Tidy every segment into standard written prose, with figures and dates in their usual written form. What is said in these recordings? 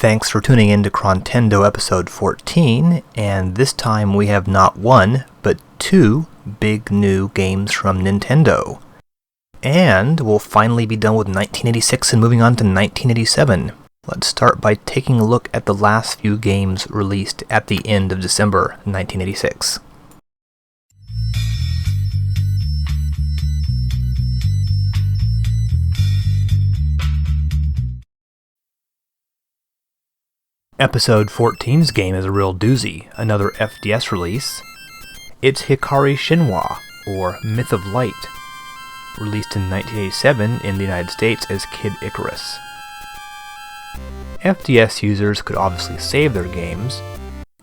Thanks for tuning in to Chrontendo episode 14, and this time we have not one, but two big new games from Nintendo. And we'll finally be done with 1986 and moving on to 1987. Let's start by taking a look at the last few games released at the end of December 1986. Episode 14's game is a real doozy, another FDS release. It's Hikari Shinwa, or Myth of Light, released in 1987 in the United States as Kid Icarus. FDS users could obviously save their games,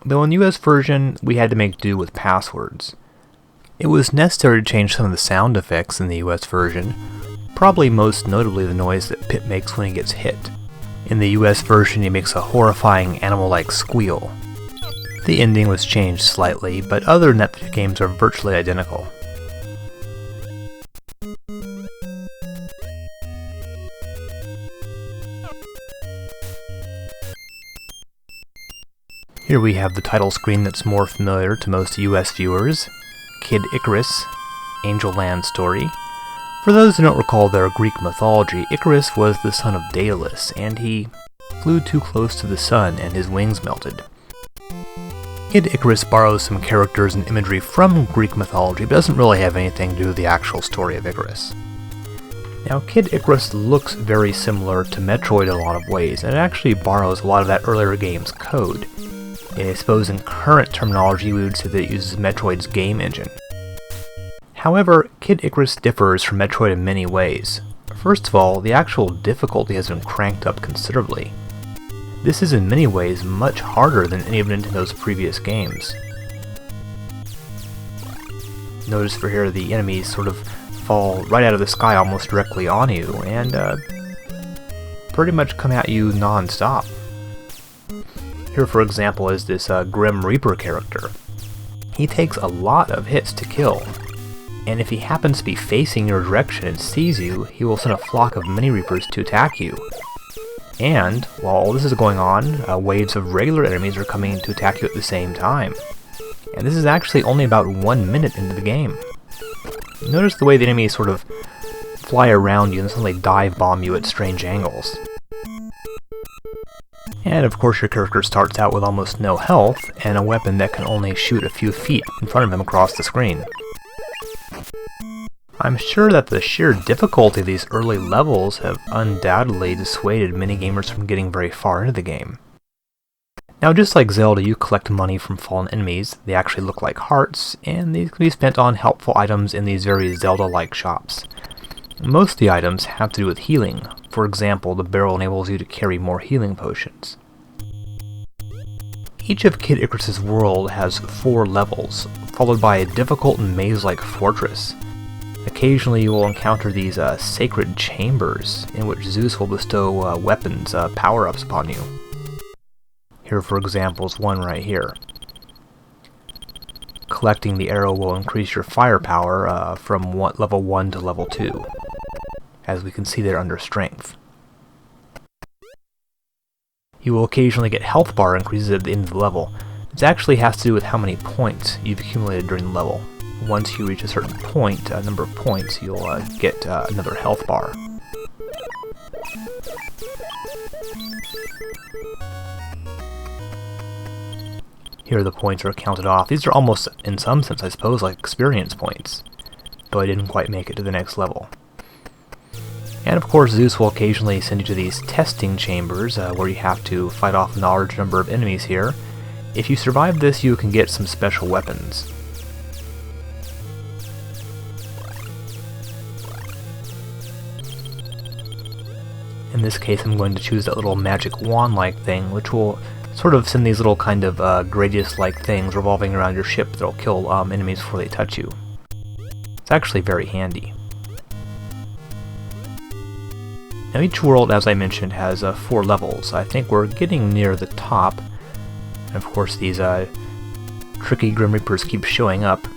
though in the US version we had to make do with passwords. It was necessary to change some of the sound effects in the US version, probably most notably the noise that Pip makes when he gets hit. In the US version, he makes a horrifying animal-like squeal. The ending was changed slightly, but other than that, the games are virtually identical. Here we have the title screen that's more familiar to most US viewers, Kid Icarus, Angel Land Story. For those who don't recall their Greek mythology, Icarus was the son of Daedalus, and he flew too close to the sun and his wings melted. Kid Icarus borrows some characters and imagery from Greek mythology, but doesn't really have anything to do with the actual story of Icarus. Now, Kid Icarus looks very similar to Metroid in a lot of ways, and it actually borrows a lot of that earlier game's code. I suppose in current terminology we would say that it uses Metroid's game engine. However, Kid Icarus differs from Metroid in many ways. First of all, the actual difficulty has been cranked up considerably. This is in many ways much harder than any of Nintendo's previous games. Notice for here the enemies sort of fall right out of the sky almost directly on you, and pretty much come at you non-stop. Here for example is this Grim Reaper character. He takes a lot of hits to kill. And if he happens to be facing your direction and sees you, he will send a flock of mini Reapers to attack you. And, while all this is going on, waves of regular enemies are coming to attack you at the same time. And this is actually only about 1 minute into the game. Notice the way the enemies sort of fly around you and suddenly dive bomb you at strange angles. And of course your character starts out with almost no health, and a weapon that can only shoot a few feet in front of him across the screen. I'm sure that the sheer difficulty of these early levels have undoubtedly dissuaded many gamers from getting very far into the game. Now, just like Zelda, you collect money from fallen enemies. They actually look like hearts, and these can be spent on helpful items in these very Zelda-like shops. Most of the items have to do with healing. For example, the barrel enables you to carry more healing potions. Each of Kid Icarus' world has 4 levels, followed by a difficult and maze-like fortress. Occasionally you will encounter these sacred chambers, in which Zeus will bestow weapons, power-ups upon you. Here for example is one right here. Collecting the arrow will increase your firepower from level 1 to level 2, as we can see there under strength. You will occasionally get health bar increases at the end of the level. This actually has to do with how many points you've accumulated during the level. Once you reach a certain point, number of points, you'll get another health bar. Here the points are counted off. These are almost, in some sense, I suppose, like experience points, though I didn't quite make it to the next level. And of course Zeus will occasionally send you to these testing chambers, where you have to fight off a large number of enemies here. If you survive this, you can get some special weapons. In this case I'm going to choose that little magic wand-like thing, which will sort of send these little kind of Gradius-like things revolving around your ship that will kill enemies before they touch you. It's actually very handy. Now each world, as I mentioned, has 4 levels. I think we're getting near the top, and of course these tricky Grim Reapers keep showing up.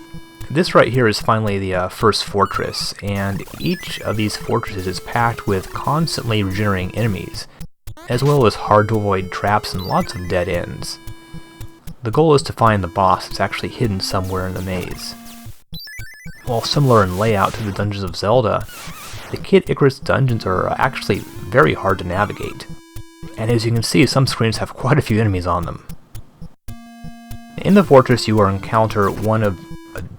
This right here is finally the first fortress, and each of these fortresses is packed with constantly regenerating enemies. as well as hard to avoid traps and lots of dead ends. The goal is to find the boss that's actually hidden somewhere in the maze. While similar in layout to the dungeons of Zelda, the Kid Icarus dungeons are actually very hard to navigate. And as you can see, some screens have quite a few enemies on them. In the fortress you will encounter one of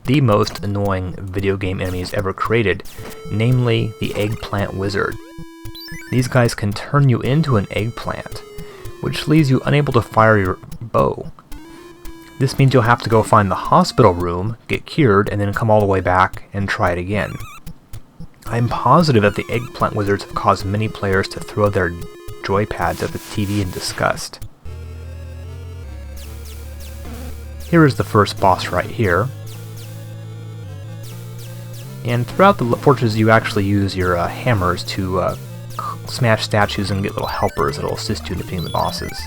the most annoying video game enemies ever created, namely the Eggplant Wizard. These guys can turn you into an eggplant, which leaves you unable to fire your bow. This means you'll have to go find the hospital room, get cured, and then come all the way back and try it again. I'm positive that the Eggplant Wizards have caused many players to throw their joypads at the TV in disgust. Here is the first boss right here. And throughout the fortress you actually use your hammers to smash statues and get little helpers that will assist you in defeating the bosses.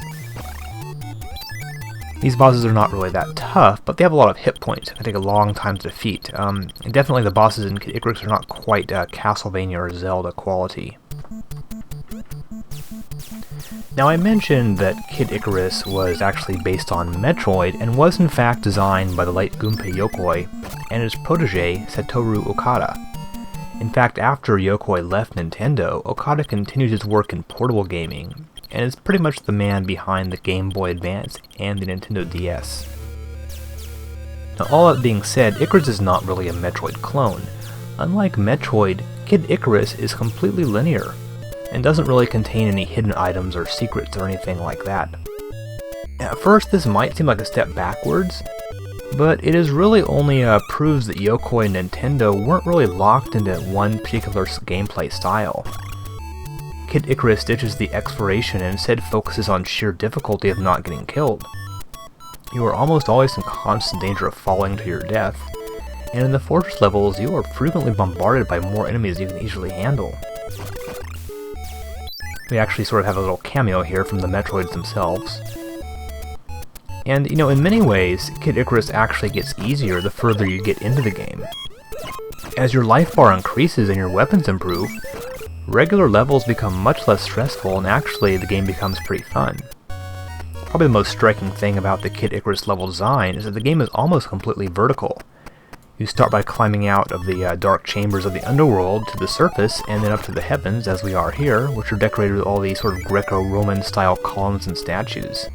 These bosses are not really that tough, but they have a lot of hit points. They take a long time to defeat. And definitely the bosses in Kid Icarus are not quite Castlevania or Zelda quality. Now I mentioned that Kid Icarus was actually based on Metroid and was in fact designed by the late Gunpei Yokoi and his protege Satoru Okada. In fact, after Yokoi left Nintendo, Okada continued his work in portable gaming, and is pretty much the man behind the Game Boy Advance and the Nintendo DS. Now all that being said, Icarus is not really a Metroid clone. Unlike Metroid, Kid Icarus is completely linear, and doesn't really contain any hidden items or secrets or anything like that. At first this might seem like a step backwards, but it is really only proves that Yokoi and Nintendo weren't really locked into one particular gameplay style. Kid Icarus ditches the exploration and instead focuses on sheer difficulty of not getting killed. You are almost always in constant danger of falling to your death, and in the fortress levels you are frequently bombarded by more enemies you can easily handle. We actually sort of have a little cameo here from the Metroids themselves. And, you know, in many ways, Kid Icarus actually gets easier the further you get into the game. As your life bar increases and your weapons improve, regular levels become much less stressful and actually the game becomes pretty fun. Probably the most striking thing about the Kid Icarus level design is that the game is almost completely vertical. You start by climbing out of the dark chambers of the underworld to the surface and then up to the heavens, as we are here, which are decorated with all these sort of Greco-Roman style columns and statues.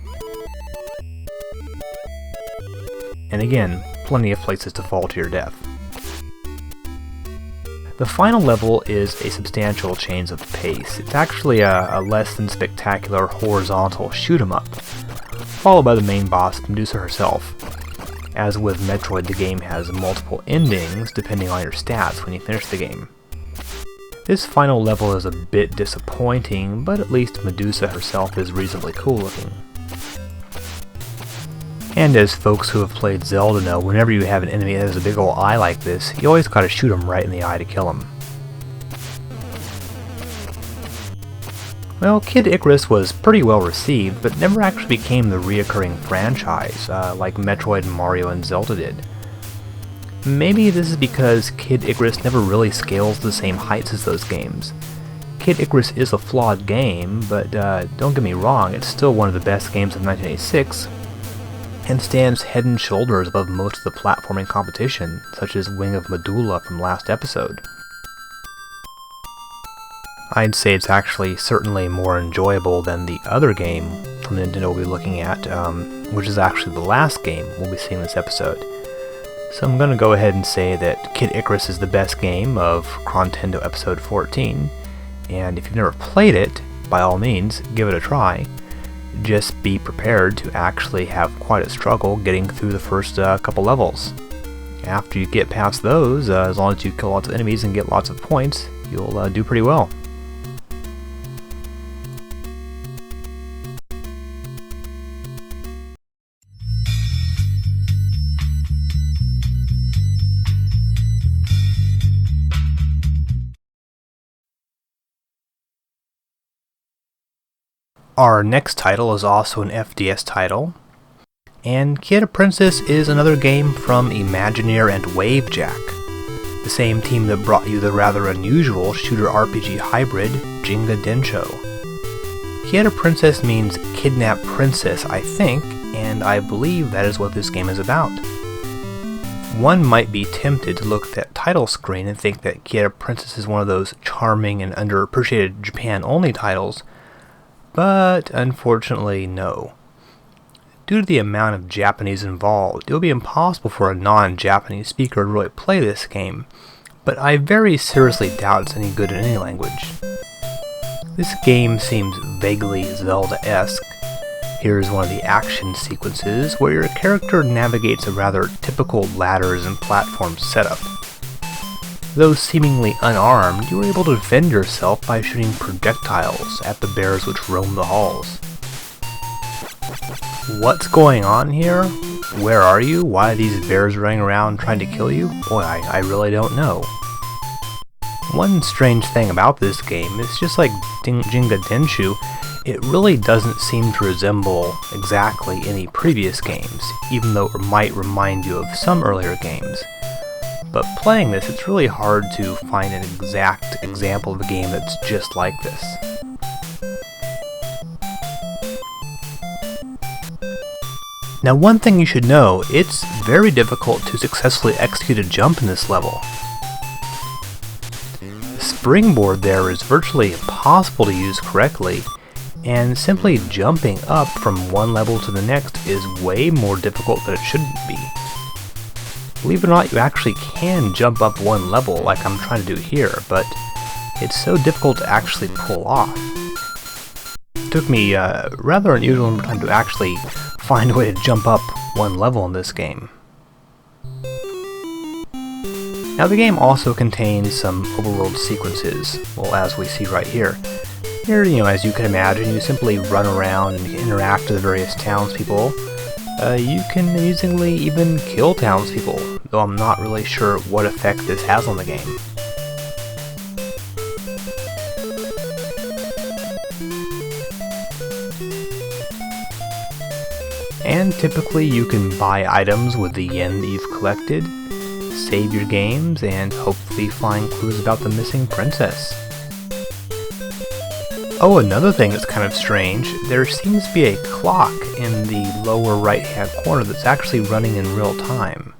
And again, plenty of places to fall to your death. The final level is a substantial change of pace. It's actually a less than spectacular horizontal shoot-'em-up, followed by the main boss, Medusa herself. As with Metroid, the game has multiple endings depending on your stats when you finish the game. This final level is a bit disappointing, but at least Medusa herself is reasonably cool looking. And as folks who have played Zelda know, whenever you have an enemy that has a big ol' eye like this, you always gotta shoot him right in the eye to kill him. Well, Kid Icarus was pretty well received, but never actually became the reoccurring franchise, like Metroid, Mario, and Zelda did. Maybe this is because Kid Icarus never really scales the same heights as those games. Kid Icarus is a flawed game, but don't get me wrong, it's still one of the best games of 1986, and stands head and shoulders above most of the platforming competition, such as Wing of Medulla from last episode. I'd say it's actually certainly more enjoyable than the other game from Nintendo we'll be looking at, which is actually the last game we'll be seeing this episode. So I'm going to go ahead and say that Kid Icarus is the best game of Chrontendo Episode 14, and if you've never played it, by all means, give it a try. Just be prepared to actually have quite a struggle getting through the first couple levels. After you get past those, as long as you kill lots of enemies and get lots of points, you'll do pretty well. Our next title is also an FDS title, and Kieta Princess is another game from Imagineer and Wavejack, the same team that brought you the rather unusual shooter RPG hybrid Jinga Densho. Kieta Princess means kidnap princess, I think, and I believe that is what this game is about. One might be tempted to look at that title screen and think that Kieta Princess is one of those charming and underappreciated Japan-only titles, but unfortunately no. Due to the amount of Japanese involved, it will be impossible for a non-Japanese speaker to really play this game, but I very seriously doubt it's any good in any language. This game seems vaguely Zelda-esque. Here's one of the action sequences where your character navigates a rather typical ladders and platform setup. Though seemingly unarmed, you are able to defend yourself by shooting projectiles at the bears which roam the halls. What's going on here? Where are you? Why are these bears running around trying to kill you? Boy, I really don't know. One strange thing about this game is just like Jinga Denshu, it really doesn't seem to resemble exactly any previous games, even though it might remind you of some earlier games. But playing this, it's really hard to find an exact example of a game that's just like this. Now, one thing you should know, it's very difficult to successfully execute a jump in this level. The springboard there is virtually impossible to use correctly, and simply jumping up from one level to the next is way more difficult than it shouldn't be. Believe it or not, you actually can jump up one level like I'm trying to do here, but it's so difficult to actually pull off. It took me a rather unusual amount of time to actually find a way to jump up one level in this game. Now the game also contains some overworld sequences, well, as we see right here. Here, as you can imagine, you simply run around and interact with various townspeople. You can amusingly even kill townspeople, though I'm not really sure what effect this has on the game. And typically you can buy items with the yen that you've collected, save your games, and hopefully find clues about the missing princess. Oh, another thing that's kind of strange, there seems to be a clock in the lower right hand corner that's actually running in real time.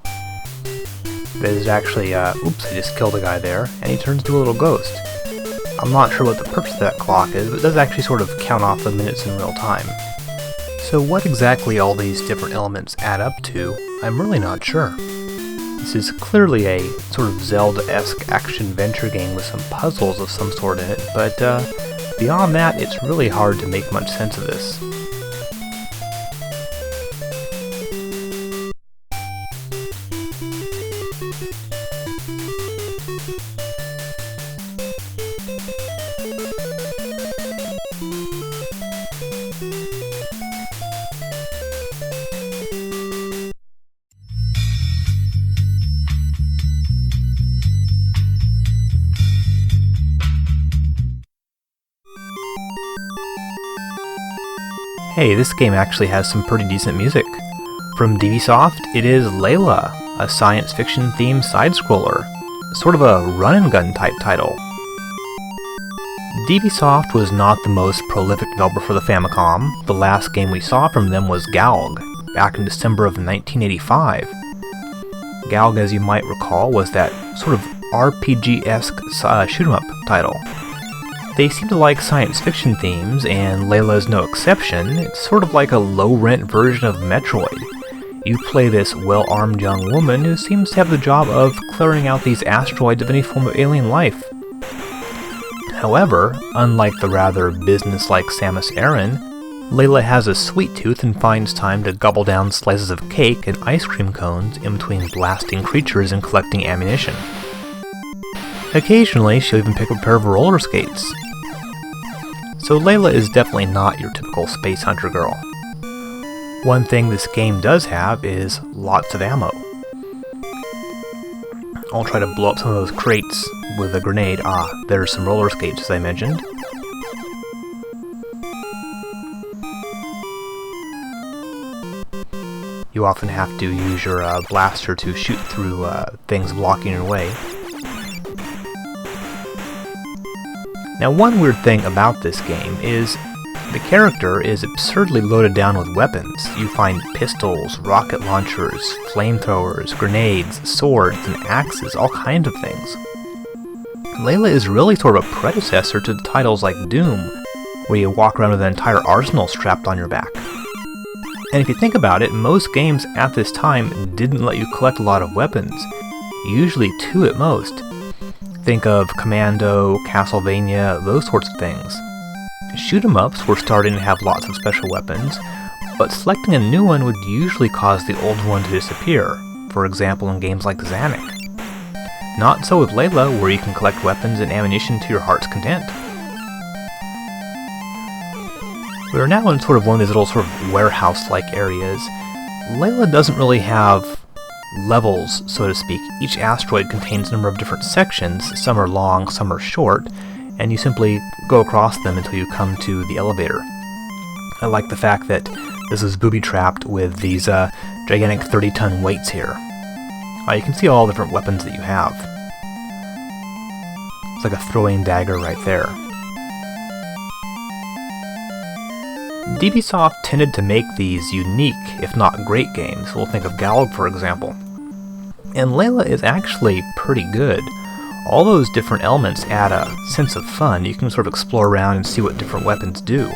There's actually, oops, I just killed a guy there, and he turns into a little ghost. I'm not sure what the purpose of that clock is, but it does actually sort of count off the minutes in real time. So what exactly all these different elements add up to, I'm really not sure. This is clearly a sort of Zelda-esque action-adventure game with some puzzles of some sort in it, but beyond that, it's really hard to make much sense of this. Hey, this game actually has some pretty decent music. From DBsoft, it is Layla, a science fiction themed side-scroller, sort of a run-and-gun type title. DBsoft was not the most prolific developer for the Famicom. The last game we saw from them was Gaou, back in December of 1985. Gaou, as you might recall, was that sort of RPG-esque shoot-'em-up title. They seem to like science fiction themes, and Layla is no exception. It's sort of like a low-rent version of Metroid. You play this well-armed young woman who seems to have the job of clearing out these asteroids of any form of alien life. However, unlike the rather business-like Samus Aran, Layla has a sweet tooth and finds time to gobble down slices of cake and ice cream cones in between blasting creatures and collecting ammunition. Occasionally, she'll even pick up a pair of roller skates. So Layla is definitely not your typical space hunter girl. One thing this game does have is lots of ammo. I'll try to blow up some of those crates with a grenade. Ah, there's some roller skates, as I mentioned. You often have to use your blaster to shoot through things blocking your way. Now, one weird thing about this game is The character is absurdly loaded down with weapons. You find pistols, rocket launchers, flamethrowers, grenades, swords, and axes, all kinds of things. Layla is really sort of a predecessor to the titles like Doom, where you walk around with an entire arsenal strapped on your back. And if you think about it, most games at this time didn't let you collect a lot of weapons, usually 2 at most. Think of Commando, Castlevania, those sorts of things. Shoot-em-ups were starting to have lots of special weapons, but selecting a new one would usually cause the old one to disappear, for example in games like Zanuck. Not so with Layla, where you can collect weapons and ammunition to your heart's content. We are now in sort of one of these little sort of warehouse-like areas. Layla doesn't really have levels, so to speak. Each asteroid contains a number of different sections, some are long, some are short, and you simply go across them until you come to the elevator. I like the fact that this is booby-trapped with these gigantic 30-ton weights here. You can see all the different weapons that you have. It's like a throwing dagger right there. DBsoft tended to make these unique, if not great games. We'll think of Gaou, for example. And Layla is actually pretty good. All those different elements add a sense of fun. You can sort of explore around and see what different weapons do.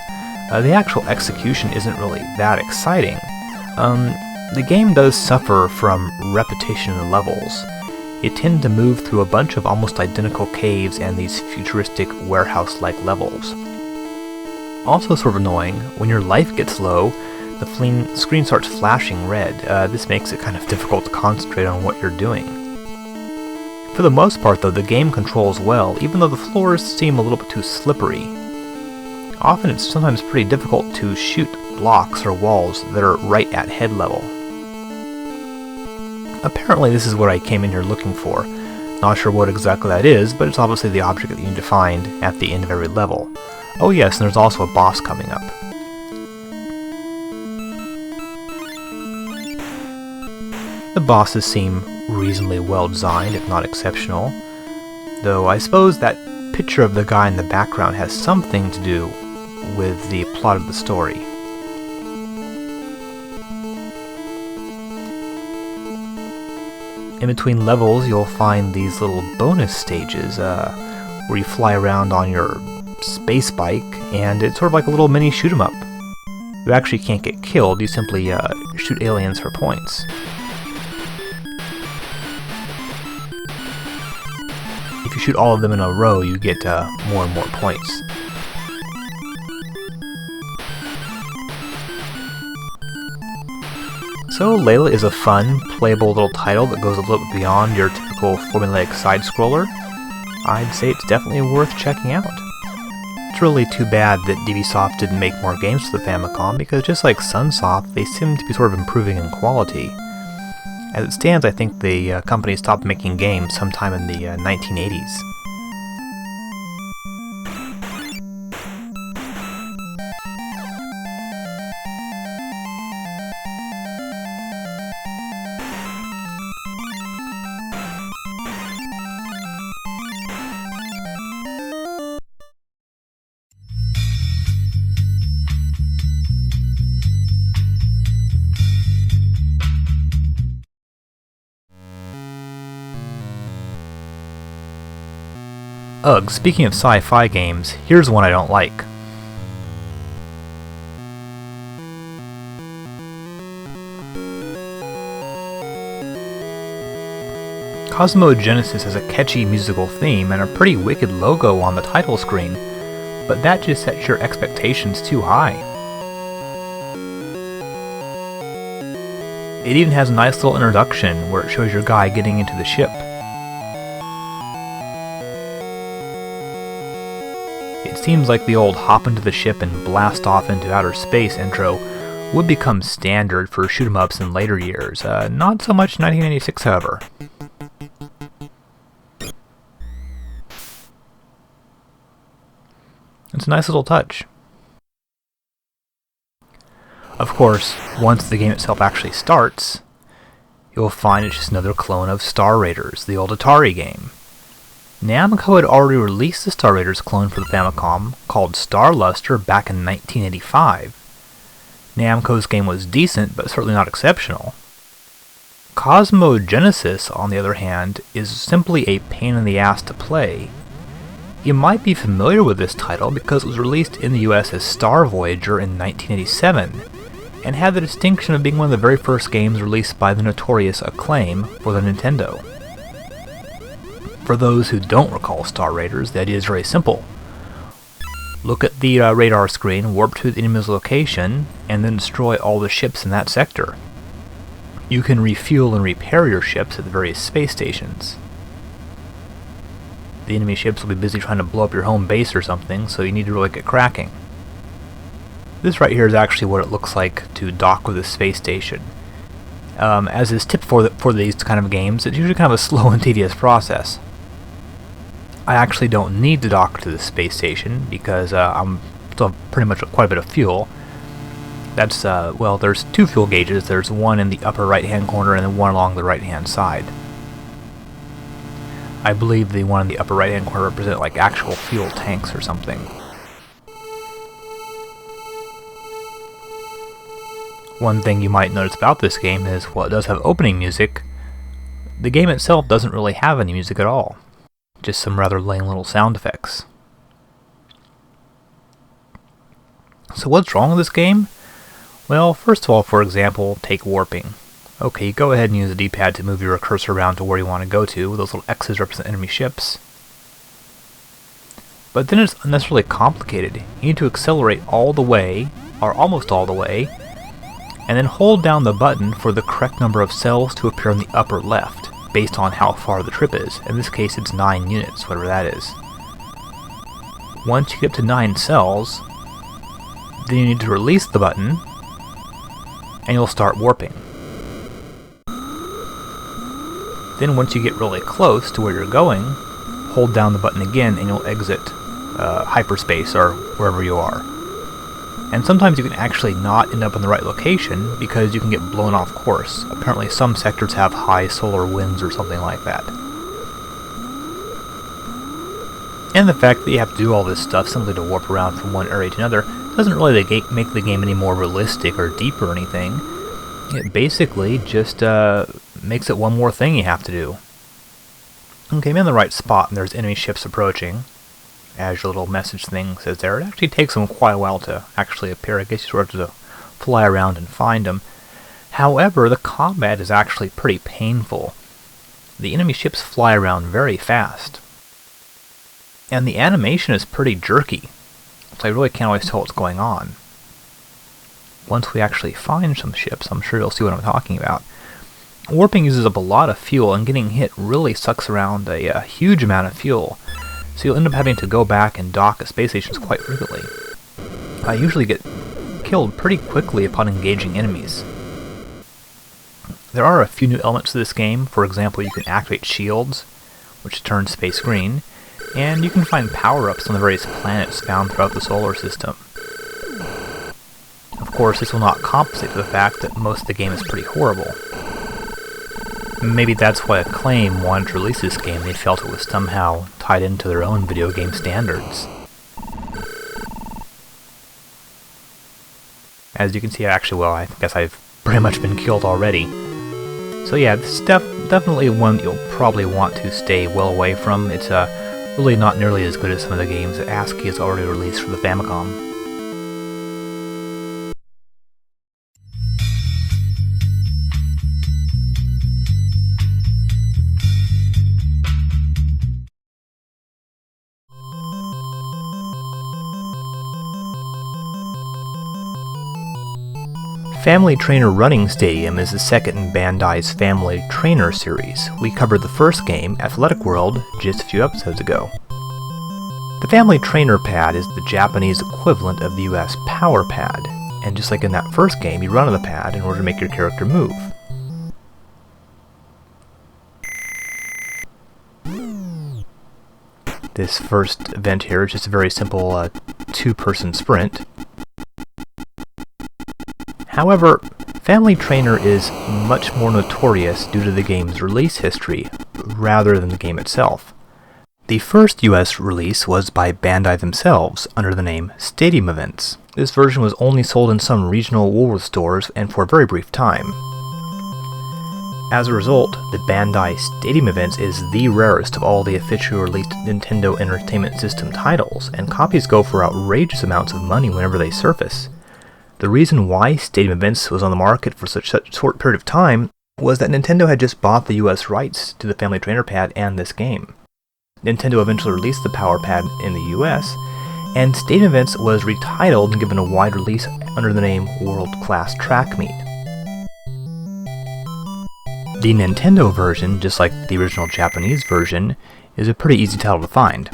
The actual execution isn't really that exciting. The game does suffer from repetition in levels. You tend to move through a bunch of almost identical caves and these futuristic warehouse-like levels. Also sort of annoying, when your life gets low, the screen starts flashing red. This makes it kind of difficult to concentrate on what you're doing. For the most part though, the game controls well, even though the floors seem a little bit too slippery. Often it's sometimes pretty difficult to shoot blocks or walls that are right at head level. Apparently this is what I came in here looking for. Not sure what exactly that is, but it's obviously the object that you need to find at the end of every level. Oh yes, and there's also a boss coming up. The bosses seem reasonably well designed, if not exceptional, though I suppose that picture of the guy in the background has something to do with the plot of the story. In between levels you'll find these little bonus stages where you fly around on your space bike, and it's sort of like a little mini shoot-'em-up. You actually can't get killed, you simply shoot aliens for points. If you shoot all of them in a row, you get more and more points. So Layla is a fun, playable little title that goes a little bit beyond your typical formulaic side-scroller. I'd say it's definitely worth checking out. It's really too bad that DBsoft didn't make more games for the Famicom, because just like Sunsoft, they seem to be sort of improving in quality. As it stands, I think the company stopped making games sometime in the 1980s. Ugh, speaking of sci-fi games, here's one I don't like. Cosmogenesis has a catchy musical theme and a pretty wicked logo on the title screen, but that just sets your expectations too high. It even has a nice little introduction where it shows your guy getting into the ship. It seems like the old hop into the ship and blast off into outer space intro would become standard for shoot-'em-ups in later years. Not so much in 1996, however. It's a nice little touch. Of course, once the game itself actually starts, you'll find it's just another clone of Star Raiders, the old Atari game. Namco had already released the Star Raiders clone for the Famicom, called Star Luster, back in 1985. Namco's game was decent, but certainly not exceptional. Cosmogenesis, on the other hand, is simply a pain in the ass to play. You might be familiar with this title because it was released in the US as Star Voyager in 1987, and had the distinction of being one of the very first games released by the notorious Acclaim for the Nintendo. For those who don't recall Star Raiders, the idea is very simple. Look at the radar screen, warp to the enemy's location, and then destroy all the ships in that sector. You can refuel and repair your ships at the various space stations. The enemy ships will be busy trying to blow up your home base or something, so you need to really get cracking. This right here is actually what it looks like to dock with a space station. As is typical for these kind of games, it's usually kind of a slow and tedious process. I actually don't need to dock to the space station because I'm still pretty much quite a bit of fuel. That's, well, there's two fuel gauges. There's one in the upper right hand corner and then one along the right hand side. I believe the one in the upper right hand corner represent like actual fuel tanks or something. One thing you might notice about this game is, while it does have opening music, the game itself doesn't really have any music at all. Just some rather lame little sound effects. So what's wrong with this game? Well, first of all, for example, take warping. Okay, go ahead and use the D-pad to move your cursor around to where you want to go to. Those little X's represent enemy ships. But then it's unnecessarily complicated. You need to accelerate all the way, or almost all the way, and then hold down the button for the correct number of cells to appear on the upper left, based on how far the trip is. In this case, it's 9 units, whatever that is. Once you get up to 9 cells, then you need to release the button, and you'll start warping. Then once you get really close to where you're going, hold down the button again and you'll exit hyperspace or wherever you are. And sometimes you can actually not end up in the right location because you can get blown off course. Apparently some sectors have high solar winds or something like that. And the fact that you have to do all this stuff simply to warp around from one area to another doesn't really make the game any more realistic or deep or anything. It basically just makes it one more thing you have to do. Okay, I'm in the right spot and there's enemy ships approaching. As your little message thing says there, it actually takes them quite a while to actually appear. I guess you sort of have to fly around and find them. However, the combat is actually pretty painful. The enemy ships fly around very fast. And the animation is pretty jerky, so I really can't always tell what's going on. Once we actually find some ships, I'm sure you'll see what I'm talking about. Warping uses up a lot of fuel, and getting hit really sucks around a huge amount of fuel. So you'll end up having to go back and dock at space stations quite frequently. I usually get killed pretty quickly upon engaging enemies. There are a few new elements to this game. For example, you can activate shields, which turn space green, and you can find power-ups on the various planets found throughout the solar system. Of course, this will not compensate for the fact that most of the game is pretty horrible. Maybe that's why Acclaim wanted to release this game. They felt it was somehow tied into their own video game standards. As you can see, actually, well, I guess I've pretty much been killed already. So yeah, this is definitely one that you'll probably want to stay well away from. It's really not nearly as good as some of the games that ASCII has already released for the Famicom. Family Trainer Running Stadium is the second in Bandai's Family Trainer series. We covered the first game, Athletic World, just a few episodes ago. The Family Trainer pad is the Japanese equivalent of the US Power Pad, and just like in that first game, you run on the pad in order to make your character move. This first event here is just a very simple two-person sprint. However, Family Trainer is much more notorious due to the game's release history, rather than the game itself. The first US release was by Bandai themselves, under the name Stadium Events. This version was only sold in some regional Woolworth stores and for a very brief time. As a result, the Bandai Stadium Events is the rarest of all the officially released Nintendo Entertainment System titles, and copies go for outrageous amounts of money whenever they surface. The reason why Stadium Events was on the market for such a short period of time was that Nintendo had just bought the US rights to the Family Trainer Pad and this game. Nintendo eventually released the Power Pad in the US, and Stadium Events was retitled and given a wide release under the name World Class Track Meet. The Nintendo version, just like the original Japanese version, is a pretty easy title to find.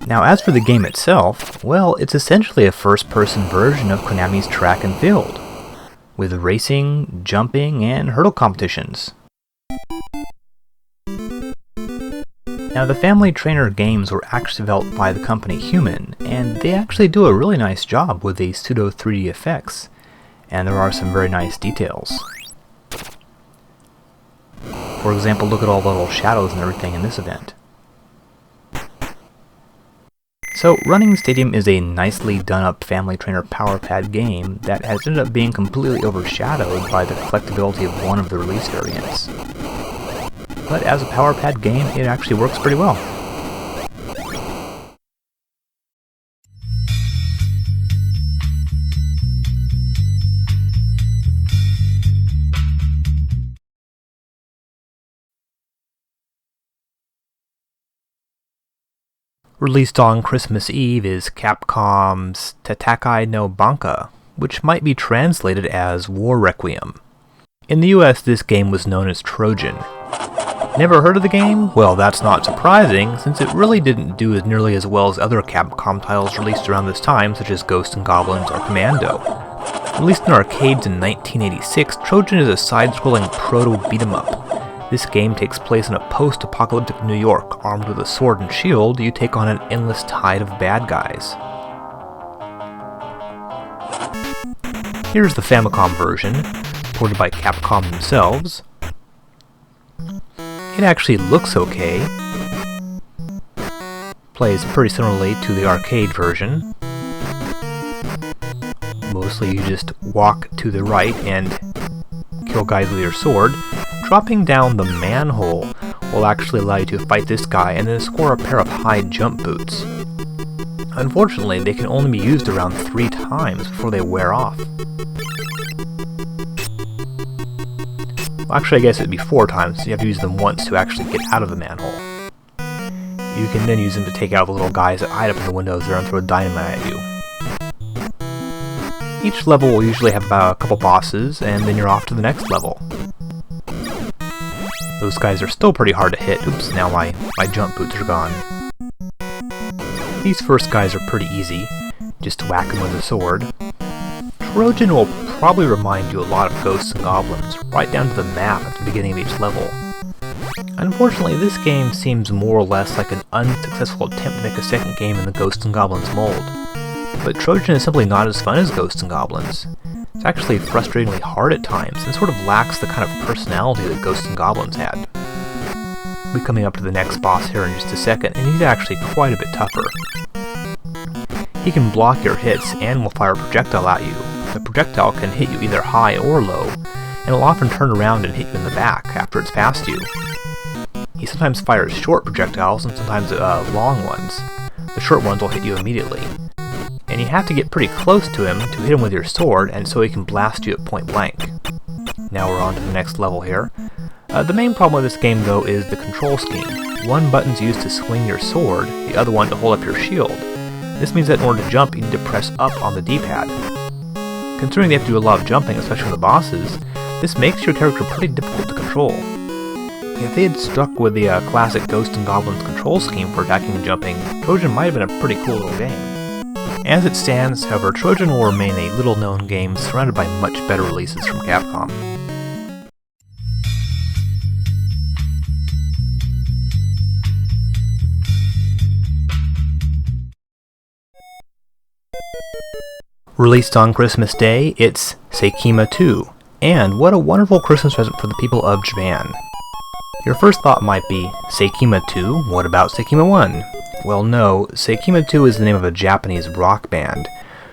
Now as for the game itself, well, it's essentially a first-person version of Konami's Track and Field, with racing, jumping, and hurdle competitions. Now the Family Trainer games were actually developed by the company Hououhen, and they actually do a really nice job with the pseudo 3D effects, and there are some very nice details. For example, look at all the little shadows and everything in this event. So, Running Stadium is a nicely done-up Family Trainer Power Pad game that has ended up being completely overshadowed by the collectability of one of the release variants. But as a Power Pad game, it actually works pretty well. Released on Christmas Eve is Capcom's Tatakai no Banka, which might be translated as War Requiem. In the US, this game was known as Trojan. Never heard of the game? Well, that's not surprising, since it really didn't do as nearly as well as other Capcom titles released around this time, such as Ghosts and Goblins or Commando. Released in arcades in 1986, Trojan is a side-scrolling proto-beat-em-up. This game takes place in a post-apocalyptic New York. Armed with a sword and shield, you take on an endless tide of bad guys. Here's the Famicom version, ported by Capcom themselves. It actually looks okay. Plays pretty similarly to the arcade version. Mostly you just walk to the right and kill guys with your sword. Dropping down the manhole will actually allow you to fight this guy and then score a pair of high jump boots. Unfortunately, they can only be used around 3 times before they wear off. Well, actually, I guess it'd be 4 times, so you have to use them once to actually get out of the manhole. You can then use them to take out the little guys that hide up in the windows there and throw dynamite at you. Each level will usually have about a couple bosses, and then you're off to the next level. Those guys are still pretty hard to hit. Oops, now my jump boots are gone. These first guys are pretty easy, just whack them with a sword. Trojan will probably remind you a lot of Ghosts and Goblins, right down to the map at the beginning of each level. Unfortunately, this game seems more or less like an unsuccessful attempt to make a second game in the Ghosts and Goblins mold. But Trojan is simply not as fun as Ghosts and Goblins. It's actually frustratingly hard at times, and sort of lacks the kind of personality that Ghosts and Goblins had. We'll be coming up to the next boss here in just a second, and he's actually quite a bit tougher. He can block your hits and will fire a projectile at you. The projectile can hit you either high or low, and it'll often turn around and hit you in the back after it's past you. He sometimes fires short projectiles and sometimes long ones. The short ones will hit you immediately. And you have to get pretty close to him to hit him with your sword, and so he can blast you at point blank. Now we're on to the next level here. The main problem with this game, though, is the control scheme. One button's used to swing your sword, the other one to hold up your shield. This means that in order to jump, you need to press up on the D-pad. Considering they have to do a lot of jumping, especially with the bosses, this makes your character pretty difficult to control. If they had stuck with the classic Ghosts and Goblins control scheme for attacking and jumping, Trojan might have been a pretty cool little game. As it stands, however, Trojan will remain a little-known game surrounded by much better releases from Capcom. Released on Christmas Day, it's Seikima II, and what a wonderful Christmas present for the people of Japan. Your first thought might be, Seikima II? What about Seikima I? Well no, Seikima II is the name of a Japanese rock band,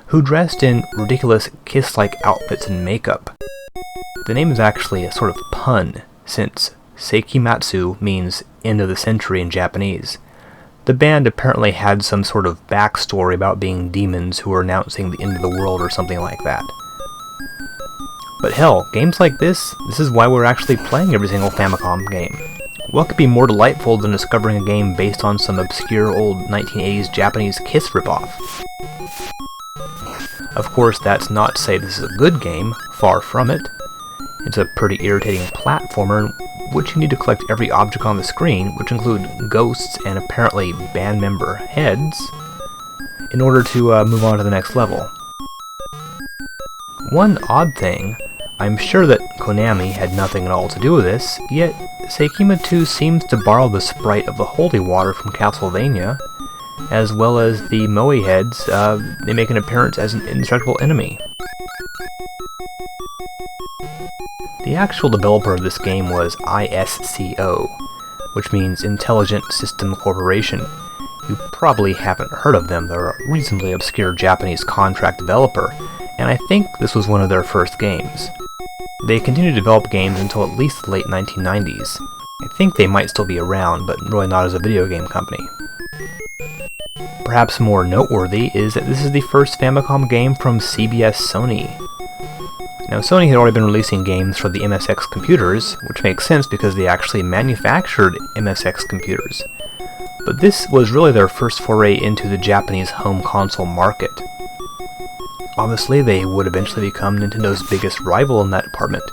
who dressed in ridiculous Kiss-like outfits and makeup. The name is actually a sort of pun, since Seikimatsu means end of the century in Japanese. The band apparently had some sort of backstory about being demons who were announcing the end of the world or something like that. But hell, games like this is why we're actually playing every single Famicom game. What could be more delightful than discovering a game based on some obscure old 1980s Japanese Kiss ripoff? Of course, that's not to say this is a good game, far from it. It's a pretty irritating platformer in which you need to collect every object on the screen, which include ghosts and apparently band member heads, in order to move on to the next level. One odd thing, I'm sure that Konami had nothing at all to do with this, yet Seikima II seems to borrow the sprite of the Holy Water from Castlevania, as well as the Moe heads. They make an appearance as an indestructible enemy. The actual developer of this game was ISCO, which means Intelligent System Corporation. You probably haven't heard of them. They're a reasonably obscure Japanese contract developer, and I think this was one of their first games. They continued to develop games until at least the late 1990s. I think they might still be around, but really not as a video game company. Perhaps more noteworthy is that this is the first Famicom game from CBS Sony. Now, Sony had already been releasing games for the MSX computers, which makes sense because they actually manufactured MSX computers. But this was really their first foray into the Japanese home console market. Obviously, they would eventually become Nintendo's biggest rival in that department.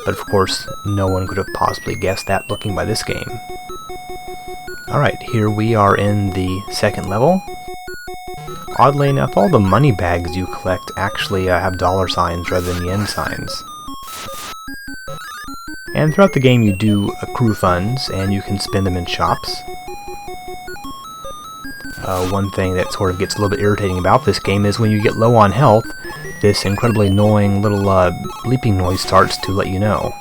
But of course, no one could have possibly guessed that looking by this game. Alright, here we are in the second level. Oddly enough, all the money bags you collect actually have dollar signs rather than yen signs. And throughout the game you do accrue funds, and you can spend them in shops. One thing that sort of gets a little bit irritating about this game is when you get low on health, this incredibly annoying little bleeping noise starts to let you know.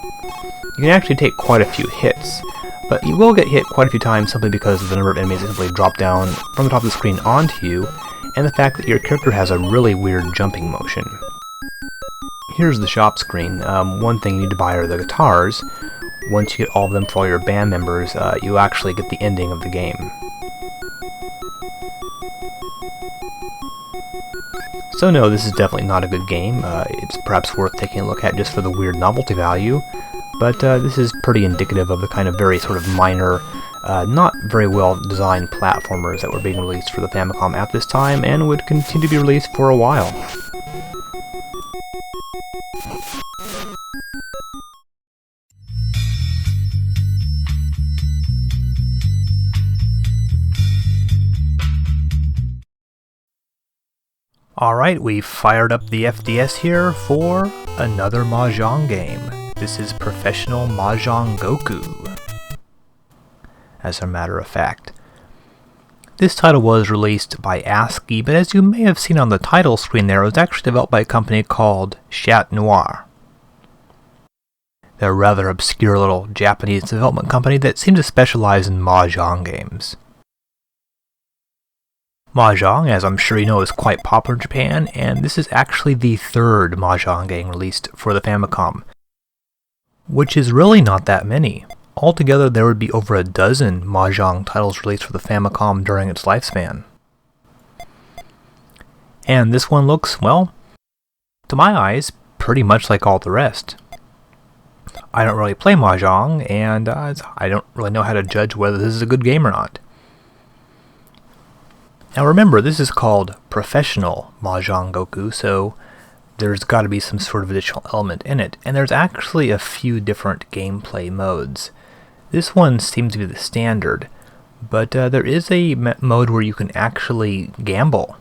You can actually take quite a few hits, but you will get hit quite a few times simply because of the number of enemies that simply drop down from the top of the screen onto you, and the fact that your character has a really weird jumping motion. Here's the shop screen. One thing you need to buy are the guitars. Once you get all of them for all your band members, you actually get the ending of the game. So no, this is definitely not a good game. It's perhaps worth taking a look at just for the weird novelty value, but this is pretty indicative of the kind of very sort of minor, not very well designed platformers that were being released for the Famicom at this time and would continue to be released for a while. Alright, we've fired up the FDS here for another Mahjong game. This is Professional Mahjong Goku, as a matter of fact. This title was released by ASCII, but as you may have seen on the title screen there, it was actually developed by a company called Chat Noir. They're a rather obscure little Japanese development company that seems to specialize in Mahjong games. Mahjong, as I'm sure you know, is quite popular in Japan, and this is actually the third Mahjong game released for the Famicom, which is really not that many. Altogether, there would be over a dozen Mahjong titles released for the Famicom during its lifespan. And this one looks, well, to my eyes, pretty much like all the rest. I don't really play Mahjong, and I don't really know how to judge whether this is a good game or not. Now remember, this is called Professional Mahjong Goku, so there's got to be some sort of additional element in it, and there's actually a few different gameplay modes. This one seems to be the standard, but there is a mode where you can actually gamble.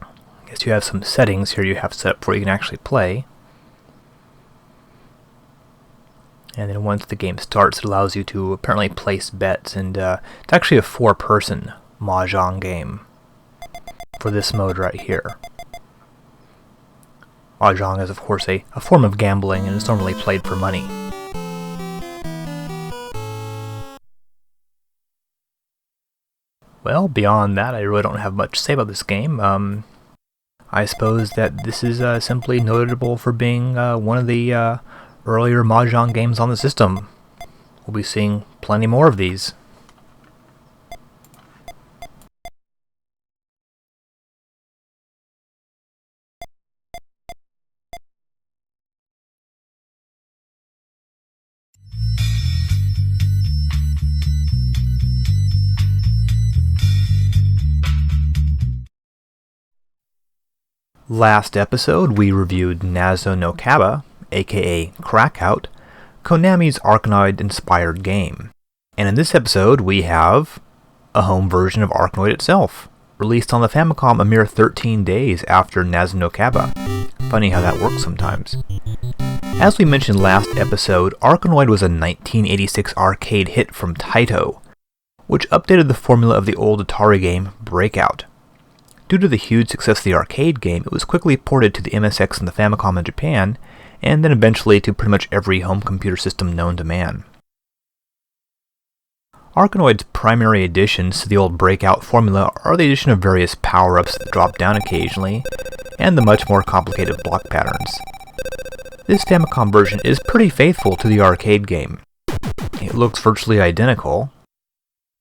I guess you have some settings here you have set up before you can actually play. And then once the game starts, it allows you to apparently place bets, and it's actually a 4-person Mahjong game for this mode right here. Mahjong is of course a form of gambling and is normally played for money. Well, beyond that, I really don't have much to say about this game. I suppose that this is simply notable for being one of the earlier Mahjong games on the system. We'll be seeing plenty more of these. Last episode, we reviewed Nazo no Kaba, aka Crackout, Konami's Arkanoid-inspired game. And in this episode, we have a home version of Arkanoid itself, released on the Famicom a mere 13 days after Nazo no Kaba. Funny how that works sometimes. As we mentioned last episode, Arkanoid was a 1986 arcade hit from Taito, which updated the formula of the old Atari game Breakout. Due to the huge success of the arcade game, it was quickly ported to the MSX and the Famicom in Japan, and then eventually to pretty much every home computer system known to man. Arkanoid's primary additions to the old Breakout formula are the addition of various power-ups that drop down occasionally, and the much more complicated block patterns. This Famicom version is pretty faithful to the arcade game. It looks virtually identical.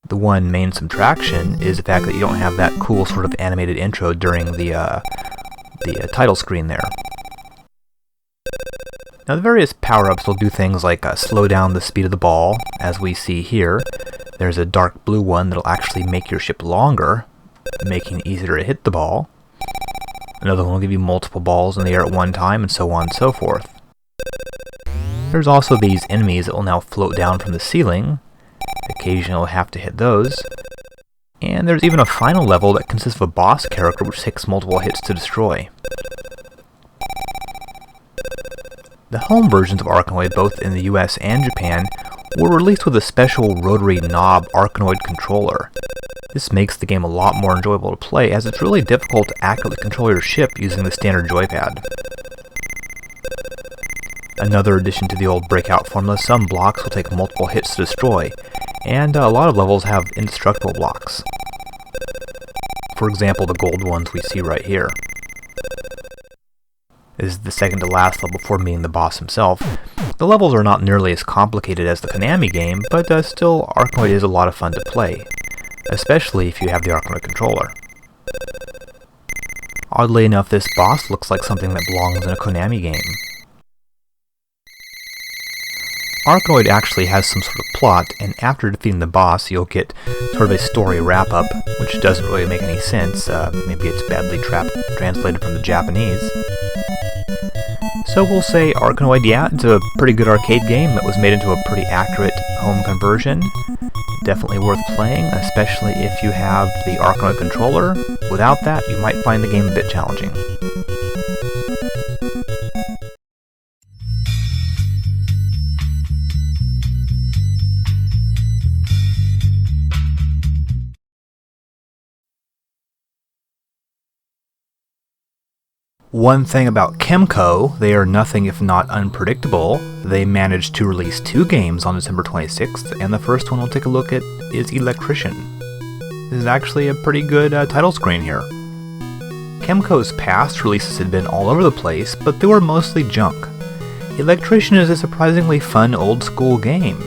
The one main subtraction is the fact that you don't have that cool sort of animated intro during the title screen there. Now the various power-ups will do things like slow down the speed of the ball, as we see here. There's a dark blue one that'll actually make your ship longer, making it easier to hit the ball. Another one will give you multiple balls in the air at one time, and so on and so forth. There's also these enemies that will now float down from the ceiling. Occasionally you'll have to hit those. And there's even a final level that consists of a boss character which takes multiple hits to destroy. The home versions of Arkanoid, both in the US and Japan, were released with a special rotary knob Arkanoid controller. This makes the game a lot more enjoyable to play, as it's really difficult to accurately control your ship using the standard joypad. Another addition to the old Breakout formula, some blocks will take multiple hits to destroy, and a lot of levels have indestructible blocks. For example, the gold ones we see right here. This is the second to last level before meeting the boss himself. The levels are not nearly as complicated as the Konami game, but still, Arkanoid is a lot of fun to play, especially if you have the Arkanoid controller. Oddly enough, this boss looks like something that belongs in a Konami game. Arkanoid actually has some sort of plot, and after defeating the boss, you'll get sort of a story wrap-up, which doesn't really make any sense. Maybe it's badly translated from the Japanese. So we'll say Arkanoid, yeah, it's a pretty good arcade game that was made into a pretty accurate home conversion. Definitely worth playing, especially if you have the Arkanoid controller. Without that, you might find the game a bit challenging. One thing about Kemco, they are nothing if not unpredictable. They managed to release 2 games on December 26th, and the first one we'll take a look at is Electrician. This is actually a pretty good title screen here. Kemco's past releases had been all over the place, but they were mostly junk. Electrician is a surprisingly fun old-school game,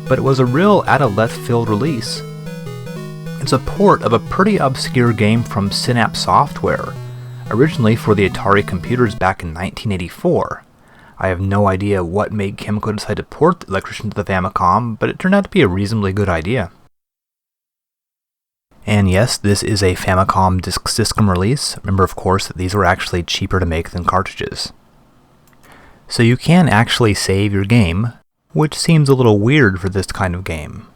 but it was a real out-of-left-field release. It's a port of a pretty obscure game from Synapse Software, originally for the Atari computers back in 1984. I have no idea what made Kemco decide to port Electrician to the Famicom, but it turned out to be a reasonably good idea. And yes, this is a Famicom Disk System release. Remember, of course, that these were actually cheaper to make than cartridges. So you can actually save your game, which seems a little weird for this kind of game.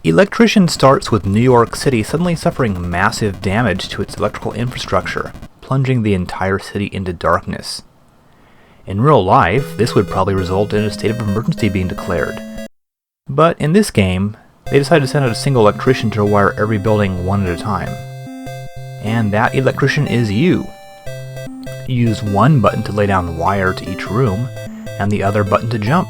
Electrician starts with New York City suddenly suffering massive damage to its electrical infrastructure, plunging the entire city into darkness. In real life, this would probably result in a state of emergency being declared. But in this game, they decided to send out a single electrician to rewire every building one at a time. And that electrician is you. You use one button to lay down wire to each room, and the other button to jump.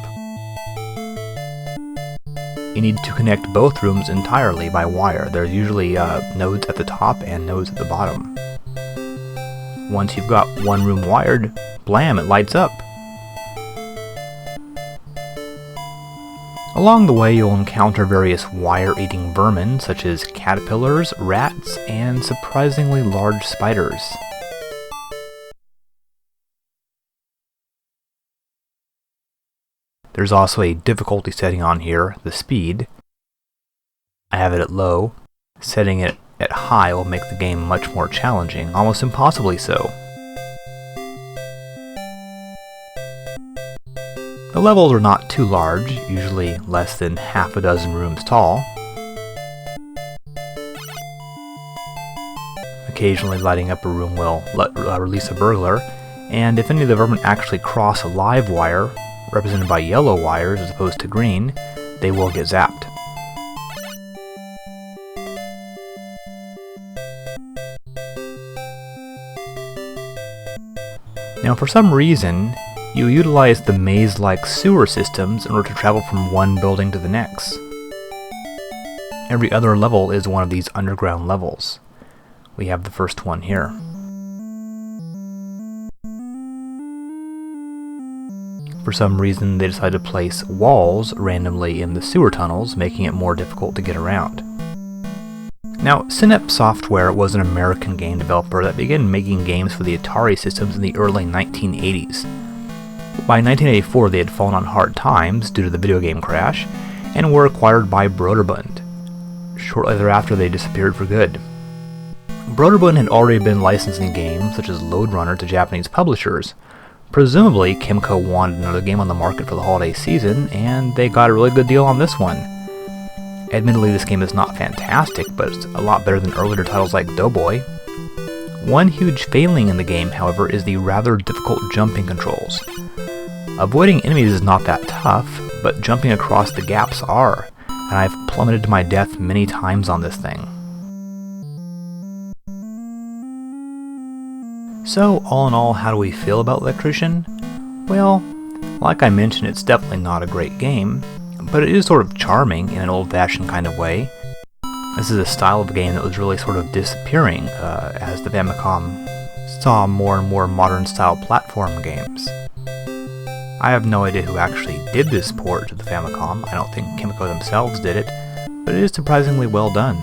you need to connect both rooms entirely by wire. There's usually nodes at the top and nodes at the bottom. Once you've got one room wired, blam, it lights up. Along the way, you'll encounter various wire-eating vermin, such as caterpillars, rats, and surprisingly large spiders. There's also a difficulty setting on here, the speed. I have it at low. Setting it at high will make the game much more challenging, almost impossibly so. The levels are not too large, usually less than half a dozen rooms tall. Occasionally lighting up a room will release a burglar, and if any of the vermin actually cross a live wire, represented by yellow wires as opposed to green, they will get zapped. Now, for some reason, you utilize the maze-like sewer systems in order to travel from one building to the next. Every other level is one of these underground levels. We have the first one here. For some reason, they decided to place walls randomly in the sewer tunnels, making it more difficult to get around. Now, Synapse Software was an American game developer that began making games for the Atari systems in the early 1980s. By 1984, they had fallen on hard times due to the video game crash, and were acquired by Broderbund. Shortly thereafter, they disappeared for good. Broderbund had already been licensing games such as Lode Runner to Japanese publishers. Presumably, Kimco wanted another game on the market for the holiday season, and they got a really good deal on this one. Admittedly, this game is not fantastic, but it's a lot better than earlier titles like Doughboy. One huge failing in the game, however, is the rather difficult jumping controls. Avoiding enemies is not that tough, but jumping across the gaps are, and I've plummeted to my death many times on this thing. So, all in all, how do we feel about Electrician? Well, like I mentioned, it's definitely not a great game, but it is sort of charming in an old-fashioned kind of way. This is a style of game that was really sort of disappearing as the Famicom saw more and more modern-style platform games. I have no idea who actually did this port to the Famicom. I don't think Kimco themselves did it, but it is surprisingly well done.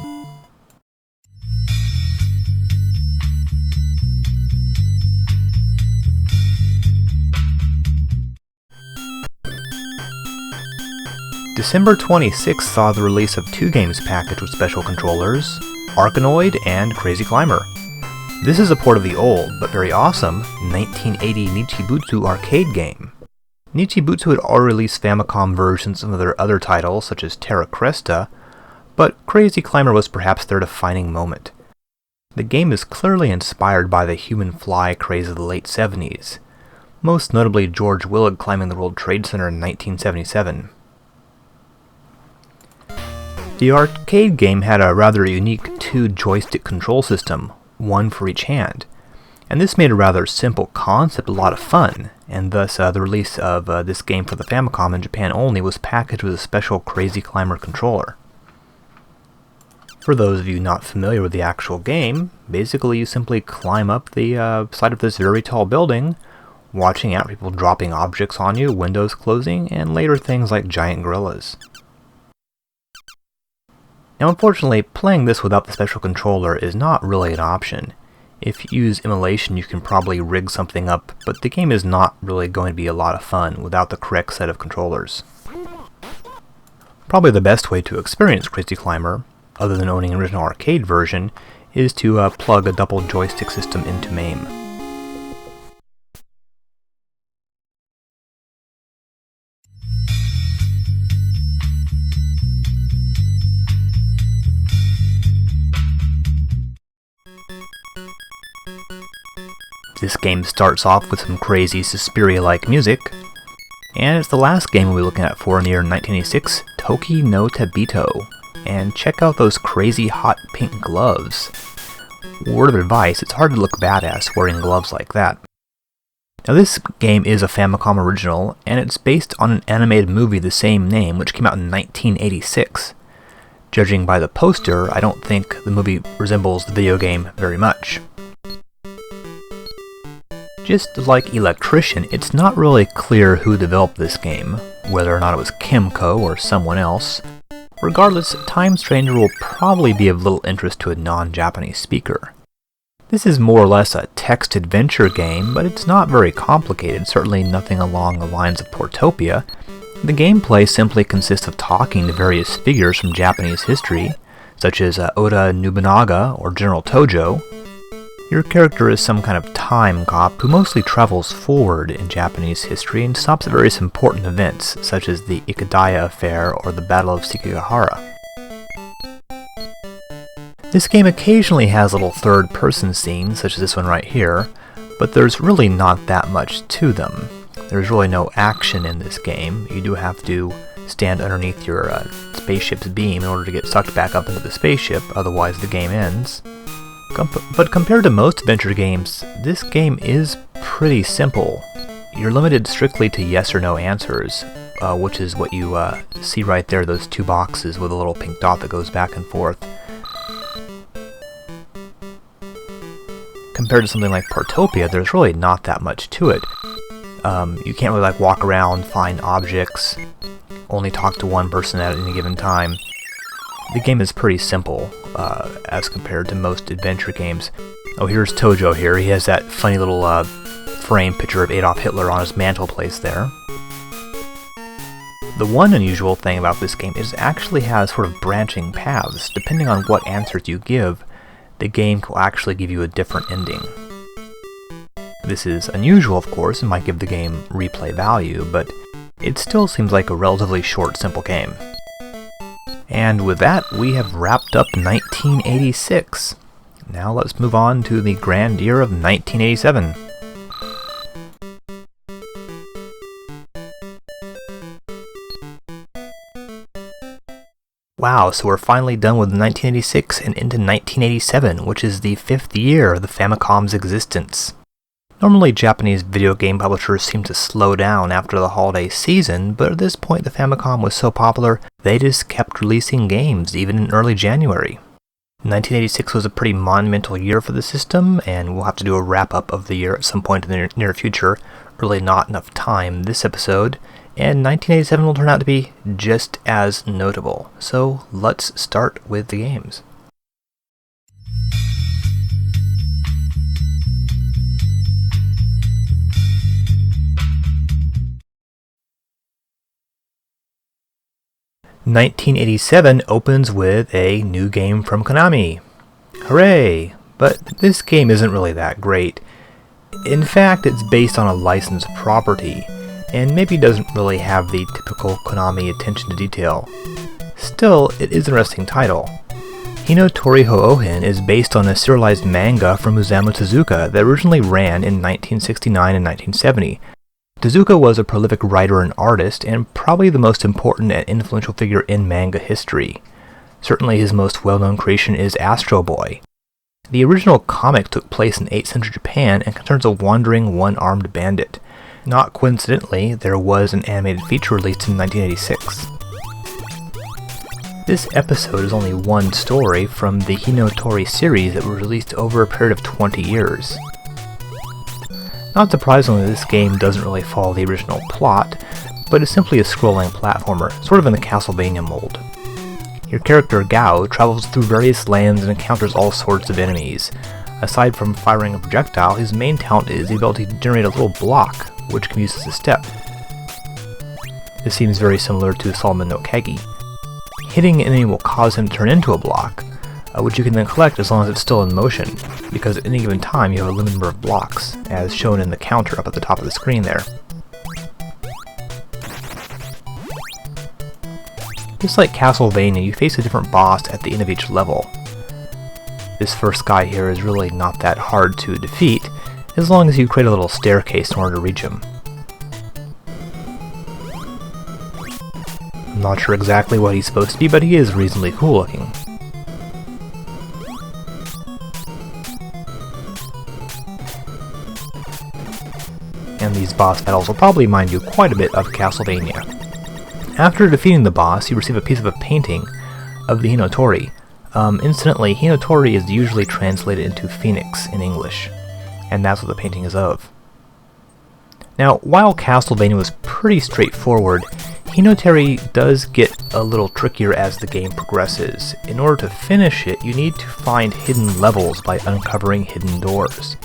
December 26th saw the release of two games packaged with special controllers, Arkanoid and Crazy Climber. This is a port of the old, but very awesome, 1980 Nichibutsu arcade game. Nichibutsu had already released Famicom versions of their other titles, such as Terra Cresta, but Crazy Climber was perhaps their defining moment. The game is clearly inspired by the human fly craze of the late 70s, most notably George Willard climbing the World Trade Center in 1977. The arcade game had a rather unique two-joystick control system, one for each hand, and this made a rather simple concept a lot of fun, and thus the release of this game for the Famicom in Japan only was packaged with a special Crazy Climber controller. For those of you not familiar with the actual game, basically you simply climb up the side of this very tall building, watching out for people dropping objects on you, windows closing, and later things like giant gorillas. Now unfortunately, playing this without the special controller is not really an option. If you use emulation, you can probably rig something up, but the game is not really going to be a lot of fun without the correct set of controllers. Probably the best way to experience Crazy Climber, other than owning an original arcade version, is to plug a double joystick system into MAME. This game starts off with some crazy Suspiria-like music, and it's the last game we'll be looking at for in the year 1986, Toki no Tabibito. And check out those crazy hot pink gloves. Word of advice, it's hard to look badass wearing gloves like that. Now this game is a Famicom original, and it's based on an animated movie of the same name, which came out in 1986. Judging by the poster, I don't think the movie resembles the video game very much. Just like Electrician, it's not really clear who developed this game, whether or not it was Kimco or someone else. Regardless, Time Stranger will probably be of little interest to a non-Japanese speaker. This is more or less a text adventure game, but it's not very complicated, certainly nothing along the lines of Portopia. The gameplay simply consists of talking to various figures from Japanese history, such as Oda Nobunaga or General Tojo. Your character is some kind of time cop who mostly travels forward in Japanese history and stops at various important events, such as the Ikadaya Affair or the Battle of Sekigahara. This game occasionally has little third-person scenes, such as this one right here, but there's really not that much to them. There's really no action in this game. You do have to stand underneath your spaceship's beam in order to get sucked back up into the spaceship, otherwise the game ends. But compared to most adventure games, this game is pretty simple. You're limited strictly to yes or no answers, which is what you see right there, those two boxes with a little pink dot that goes back and forth. Compared to something like Portopia, there's really not that much to it. You can't really walk around, find objects, only talk to one person at any given time. The game is pretty simple, as compared to most adventure games. Oh, here's Tojo here. He has that funny little frame picture of Adolf Hitler on his mantelpiece there. The one unusual thing about this game is it actually has sort of branching paths. Depending on what answers you give, the game will actually give you a different ending. This is unusual, of course, and might give the game replay value, but it still seems like a relatively short, simple game. And with that, we have wrapped up 1986. Now let's move on to the grand year of 1987. Wow, so we're finally done with 1986 and into 1987, which is the 5th year of the Famicom's existence. Normally, Japanese video game publishers seem to slow down after the holiday season, but at this point the Famicom was so popular, they just kept releasing games, even in early January. 1986 was a pretty monumental year for the system, and we'll have to do a wrap-up of the year at some point in the near future. Really not enough time this episode, and 1987 will turn out to be just as notable. So let's start with the games. '87 opens with a new game from Konami. Hooray! But this game isn't really that great. In fact, it's based on a licensed property, and maybe doesn't really have the typical Konami attention to detail. Still, it is an interesting title. Tori Hououhen is based on a serialized manga from Osamu Tezuka that originally ran in 1969 and 1970. Tezuka was a prolific writer and artist, and probably the most important and influential figure in manga history. Certainly his most well-known creation is Astro Boy. The original comic took place in 8th century Japan and concerns a wandering one-armed bandit. Not coincidentally, there was an animated feature released in 1986. This episode is only one story from the Tori series that was released over a period of 20 years. Not surprisingly, this game doesn't really follow the original plot, but is simply a scrolling platformer, sort of in the Castlevania mold. Your character, Gaou, travels through various lands and encounters all sorts of enemies. Aside from firing a projectile, his main talent is the ability to generate a little block, which can be used as a step. This seems very similar to Solomon no Kegi. Hitting an enemy will cause him to turn into a block, which you can then collect as long as it's still in motion, because at any given time you have a limited number of blocks, as shown in the counter up at the top of the screen there. Just like Castlevania, you face a different boss at the end of each level. This first guy here is really not that hard to defeat, as long as you create a little staircase in order to reach him. I'm not sure exactly what he's supposed to be, but he is reasonably cool looking. and these boss battles will probably remind you quite a bit of Castlevania. After defeating the boss, you receive a piece of a painting of the Hinotori. Incidentally, Hinotori is usually translated into Phoenix in English, and that's what the painting is of. Now, while Castlevania was pretty straightforward, Hinotori does get a little trickier as the game progresses. In order to finish it, you need to find hidden levels by uncovering hidden doors.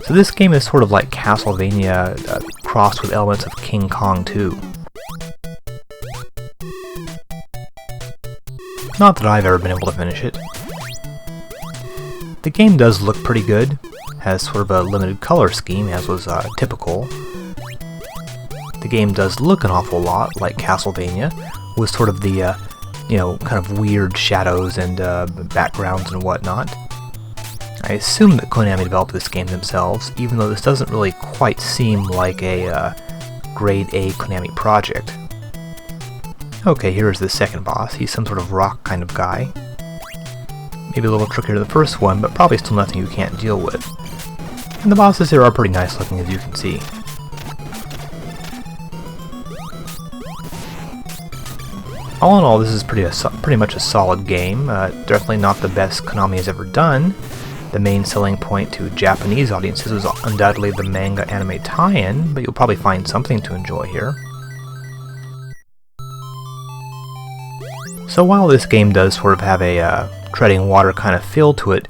So this game is sort of like Castlevania crossed with elements of King Kong 2. Not that I've ever been able to finish it. The game does look pretty good, has sort of a limited color scheme as was typical. The game does look an awful lot like Castlevania, with sort of the, kind of weird shadows and backgrounds and whatnot. I assume that Konami developed this game themselves, even though this doesn't really quite seem like a grade A Konami project. Okay, here's the second boss. He's some sort of rock kind of guy. Maybe a little trickier than the first one, but probably still nothing you can't deal with. And the bosses here are pretty nice looking, as you can see. All in all, this is pretty much a solid game. Definitely not the best Konami has ever done. The main selling point to Japanese audiences was undoubtedly the manga anime tie-in, but you'll probably find something to enjoy here. So while this game does sort of have a treading water kind of feel to it,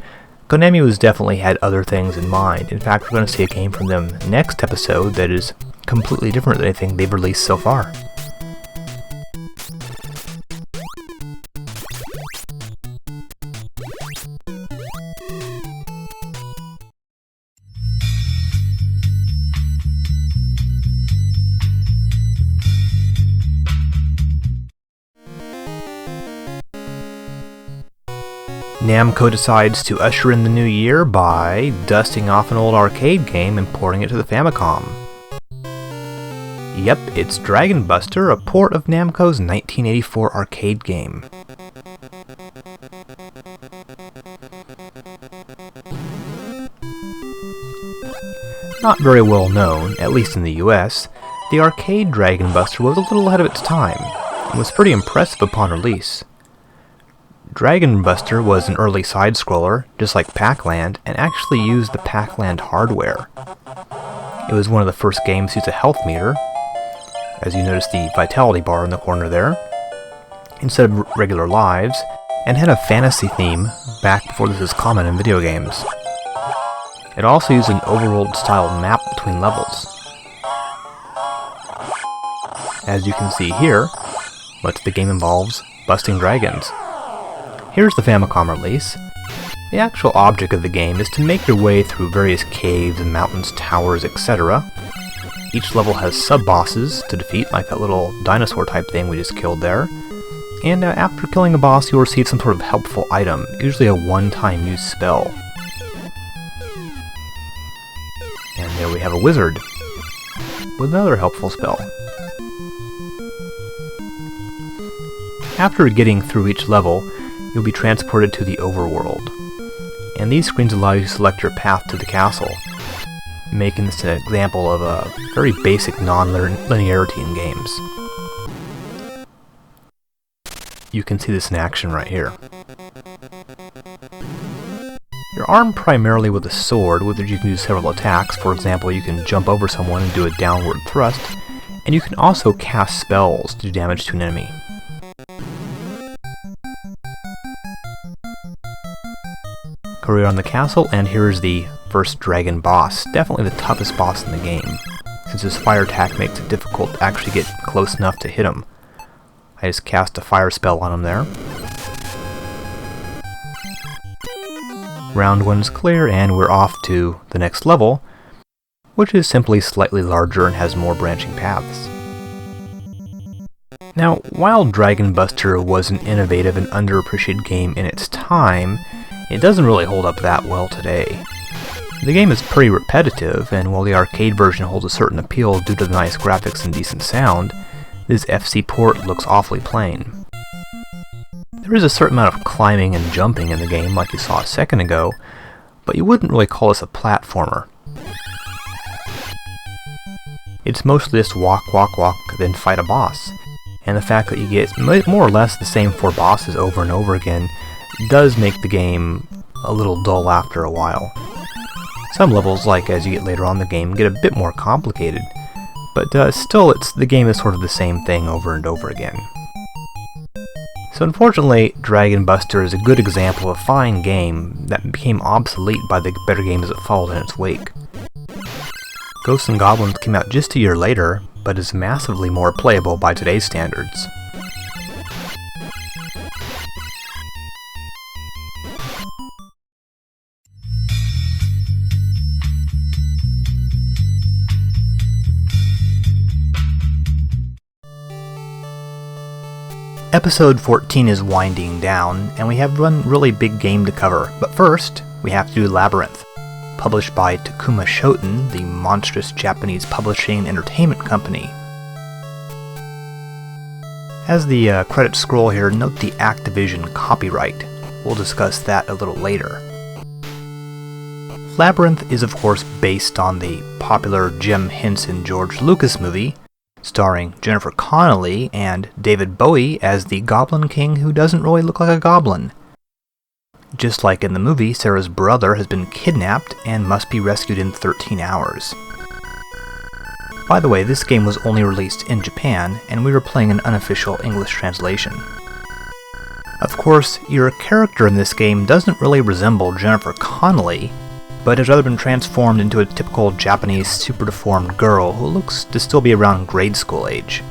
Konami has definitely had other things in mind. In fact, we're going to see a game from them next episode that is completely different than anything they've released so far. Namco decides to usher in the new year by dusting off an old arcade game and porting it to the Famicom. Yep, it's Dragon Buster, a port of Namco's 1984 arcade game. Not very well known, at least in the US, the arcade Dragon Buster was a little ahead of its time, and was pretty impressive upon release. Dragon Buster was an early side-scroller, just like Pac-Land, and actually used the Pac-Land hardware. It was one of the first games to use a health meter, as you notice the vitality bar in the corner there, instead of regular lives, and had a fantasy theme back before this was common in video games. It also used an overworld-style map between levels. As you can see here, much of the game involves busting dragons. Here's the Famicom release. The actual object of the game is to make your way through various caves and mountains, towers, etc. Each level has sub-bosses to defeat, like that little dinosaur type thing we just killed there. And after killing a boss, you'll receive some sort of helpful item, usually a one-time use spell. And there we have a wizard with another helpful spell. After getting through each level, you'll be transported to the overworld. And these screens allow you to select your path to the castle, making this an example of a very basic non-linearity in games. You can see this in action right here. You're armed primarily with a sword, with which you can do several attacks. For example, you can jump over someone and do a downward thrust, and you can also cast spells to do damage to an enemy. Career on the castle, and here's the first dragon boss. Definitely the toughest boss in the game, since his fire attack makes it difficult to actually get close enough to hit him. I just cast a fire spell on him there. Round 1's clear, and we're off to the next level, which is simply slightly larger and has more branching paths. Now, while Dragon Buster was an innovative and underappreciated game in its time, it doesn't really hold up that well today. The game is pretty repetitive, and while the arcade version holds a certain appeal due to the nice graphics and decent sound, this FC port looks awfully plain. There is a certain amount of climbing and jumping in the game like you saw a second ago, but you wouldn't really call this a platformer. It's mostly just walk, then fight a boss. And the fact that you get more or less the same 4 bosses over and over again does make the game a little dull after a while. Some levels, like as you get later on in the game, get a bit more complicated, but still the game is sort of the same thing over and over again. So unfortunately, Dragon Buster is a good example of a fine game that became obsolete by the better games that followed in its wake. Ghosts and Goblins came out just a year later, but is massively more playable by today's standards. Episode 14 is winding down, and we have one really big game to cover, but first, we have to do Labyrinth, published by Takuma Shoten, the monstrous Japanese publishing and entertainment company. As the credits scroll here, note the Activision copyright. We'll discuss that a little later. Labyrinth is of course based on the popular Jim Henson George Lucas movie, starring Jennifer Connelly and David Bowie as the Goblin King who doesn't really look like a goblin. Just like in the movie, Sarah's brother has been kidnapped and must be rescued in 13 hours. By the way, this game was only released in Japan, and we were playing an unofficial English translation. Of course, your character in this game doesn't really resemble Jennifer Connelly, but has rather been transformed into a typical Japanese super deformed girl who looks to still be around grade school age.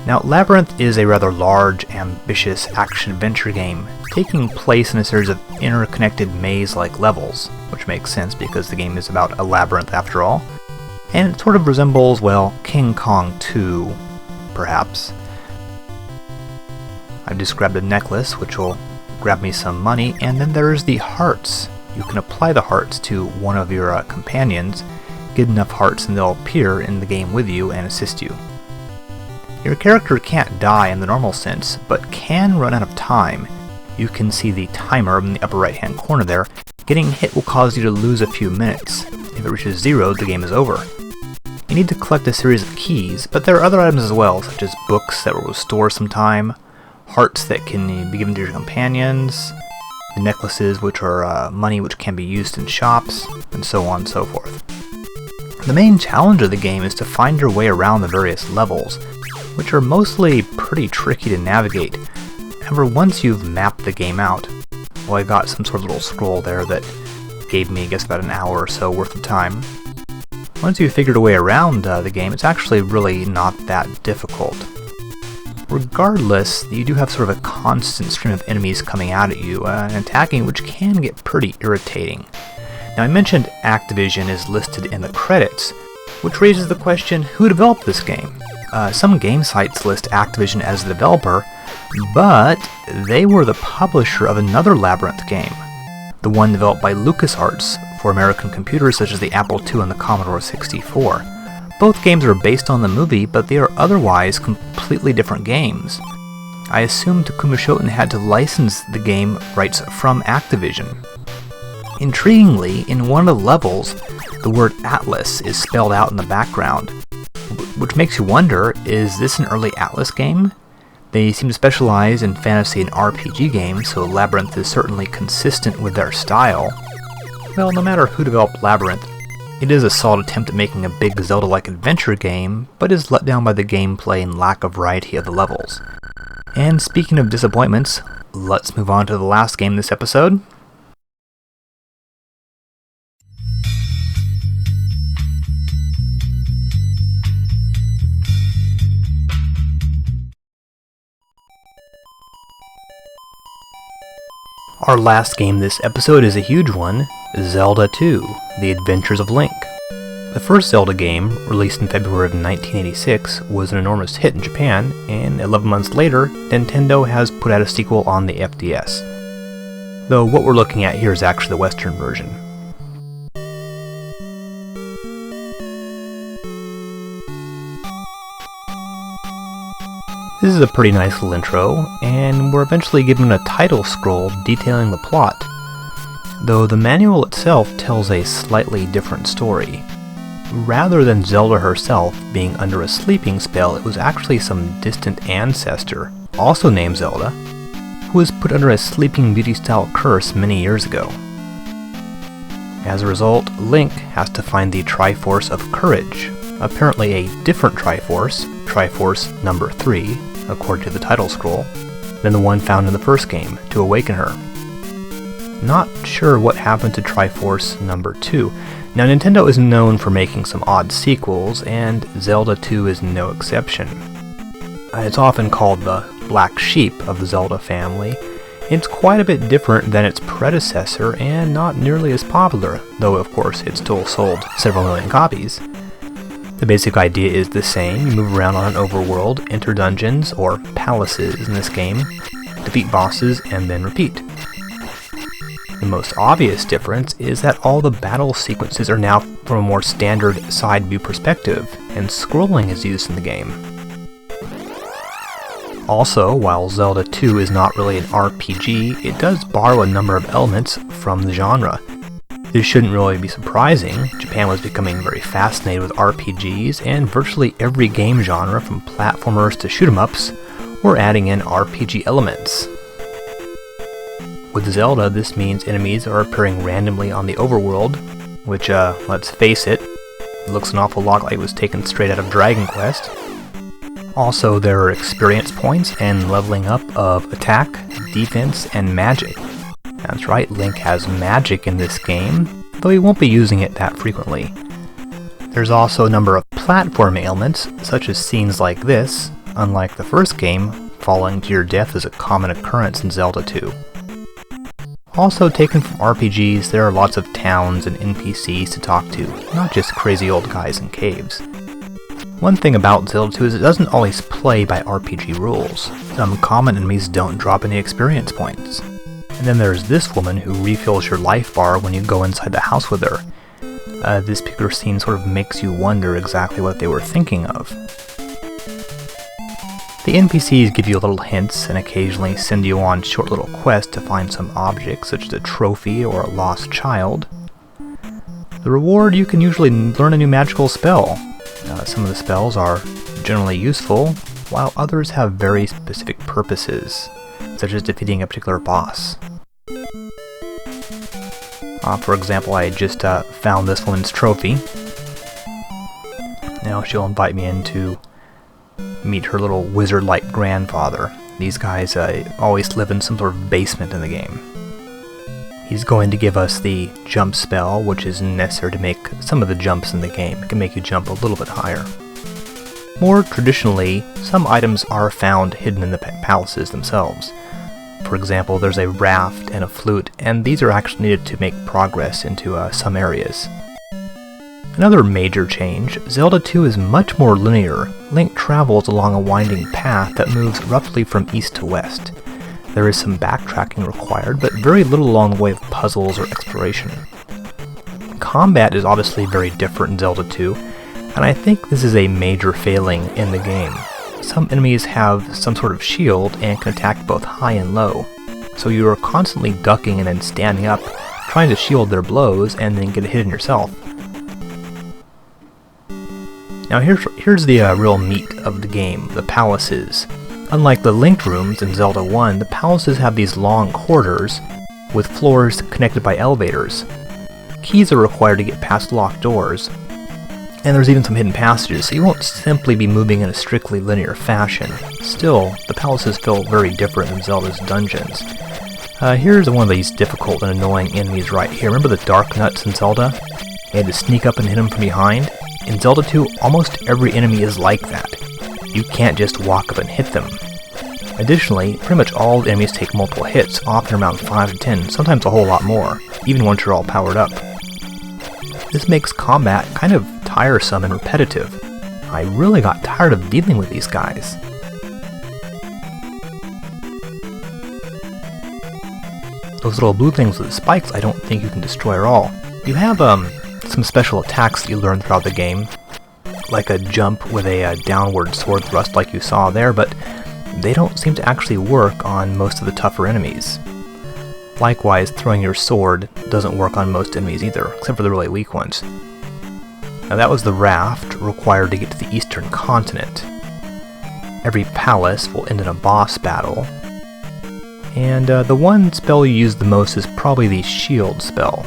Now, Labyrinth is a rather large, ambitious action-adventure game, taking place in a series of interconnected maze-like levels, which makes sense because the game is about a labyrinth after all, and it sort of resembles, well, King Kong 2, perhaps. I've just grabbed a necklace, which will grab me some money, and then there's the hearts. You can apply the hearts to one of your companions, get enough hearts and they'll appear in the game with you and assist you. Your character can't die in the normal sense, but can run out of time. You can see the timer in the upper right hand corner there. Getting hit will cause you to lose a few minutes. If it reaches 0, the game is over. You need to collect a series of keys, but there are other items as well, such as books that will restore some time, hearts that can be given to your companions, the necklaces which are money which can be used in shops, and so on and so forth. The main challenge of the game is to find your way around the various levels, which are mostly pretty tricky to navigate. However, once you've mapped the game out, well, I got some sort of little scroll there that gave me, I guess, about an hour or so worth of time. Once you've figured a way around the game, it's actually really not that difficult. Regardless, you do have sort of a constant stream of enemies coming out at you and attacking, which can get pretty irritating. Now, I mentioned Activision is listed in the credits, which raises the question, who developed this game? Some game sites list Activision as the developer, but they were the publisher of another Labyrinth game, the one developed by LucasArts for American computers such as the Apple II and the Commodore 64. Both games are based on the movie, but they are otherwise completely different games. I assume Takuma Shoten had to license the game rights from Activision. Intriguingly, in one of the levels, the word Atlas is spelled out in the background, which makes you wonder, is this an early Atlas game? They seem to specialize in fantasy and RPG games, so Labyrinth is certainly consistent with their style. Well, no matter who developed Labyrinth, it is a solid attempt at making a big Zelda-like adventure game, but is let down by the gameplay and lack of variety of the levels. And speaking of disappointments, let's move on to the last game this episode. Our last game this episode is a huge one, Zelda II, The Adventures of Link. The first Zelda game, released in February of 1986, was an enormous hit in Japan, and 11 months later, Nintendo has put out a sequel on the FDS. Though what we're looking at here is actually the Western version. This is a pretty nice little intro, and we're eventually given a title scroll detailing the plot, though the manual itself tells a slightly different story. rather than Zelda herself being under a sleeping spell, it was actually some distant ancestor, also named Zelda, who was put under a Sleeping Beauty-style curse many years ago. As a result, Link has to find the Triforce of Courage, apparently a different Triforce, Triforce number 3, according to the title scroll, than the one found in the first game, to awaken her. Not sure what happened to Triforce number 2. Now, Nintendo is known for making some odd sequels, and Zelda 2 is no exception. It's often called the black sheep of the Zelda family. It's quite a bit different than its predecessor, and not nearly as popular, though of course it still sold several million copies. The basic idea is the same. You move around on an overworld, enter dungeons, or palaces in this game, defeat bosses, and then repeat. The most obvious difference is that all the battle sequences are now from a more standard side view perspective, and scrolling is used in the game. Also, while Zelda 2 is not really an RPG, it does borrow a number of elements from the genre. This shouldn't really be surprising. Japan was becoming very fascinated with RPGs, and virtually every game genre, from platformers to shoot-'em-ups, were adding in RPG elements. With Zelda, this means enemies are appearing randomly on the overworld, which, let's face it, looks an awful lot like it was taken straight out of Dragon Quest. Also, there are experience points and leveling up of attack, defense, and magic. That's right, Link has magic in this game, though he won't be using it that frequently. There's also a number of platforming elements, such as scenes like this. Unlike the first game, falling to your death is a common occurrence in Zelda 2. Also taken from RPGs, there are lots of towns and NPCs to talk to, not just crazy old guys in caves. One thing about Zelda 2 is it doesn't always play by RPG rules. Some common enemies don't drop any experience points. And then there's this woman who refills your life bar when you go inside the house with her. This particular scene sort of makes you wonder exactly what they were thinking of. The NPCs give you little hints and occasionally send you on short little quests to find some objects, such as a trophy or a lost child. The reward, you can usually learn a new magical spell. Some of the spells are generally useful, while others have very specific purposes, such as defeating a particular boss. For example, I just found this woman's trophy. Now she'll invite me in to meet her little wizard-like grandfather. These guys always live in some sort of basement in the game. He's going to give us the jump spell, which is necessary to make some of the jumps in the game. It can make you jump a little bit higher. More traditionally, some items are found hidden in the palaces themselves. For example, there's a raft and a flute, and these are actually needed to make progress into some areas. Another major change, Zelda 2 is much more linear. Link travels along a winding path that moves roughly from east to west. There is some backtracking required, but very little along the way of puzzles or exploration. Combat is obviously very different in Zelda 2, and I think this is a major failing in the game. Some enemies have some sort of shield and can attack both high and low, so you are constantly ducking and then standing up, trying to shield their blows and then get a hit in yourself. Now here's the real meat of the game, the palaces. Unlike the linked rooms in Zelda 1, the palaces have these long corridors with floors connected by elevators. Keys are required to get past locked doors, and there's even some hidden passages, so you won't simply be moving in a strictly linear fashion. Still, the palaces feel very different than Zelda's dungeons. Here's one of these difficult and annoying enemies right here. Remember the Dark Nuts in Zelda? You had to sneak up and hit them from behind? In Zelda 2, almost every enemy is like that. You can't just walk up and hit them. Additionally, pretty much all the enemies take multiple hits, often around 5 to 10, sometimes a whole lot more, even once you're all powered up. This makes combat kind of tiresome and repetitive. I really got tired of dealing with these guys. Those little blue things with the spikes I don't think you can destroy at all. You have some special attacks that you learn throughout the game, like a jump with a downward sword thrust like you saw there, but they don't seem to actually work on most of the tougher enemies. Likewise, throwing your sword doesn't work on most enemies either, except for the really weak ones. Now that was the raft required to get to the eastern continent. Every palace will end in a boss battle. And the one spell you use the most is probably the shield spell.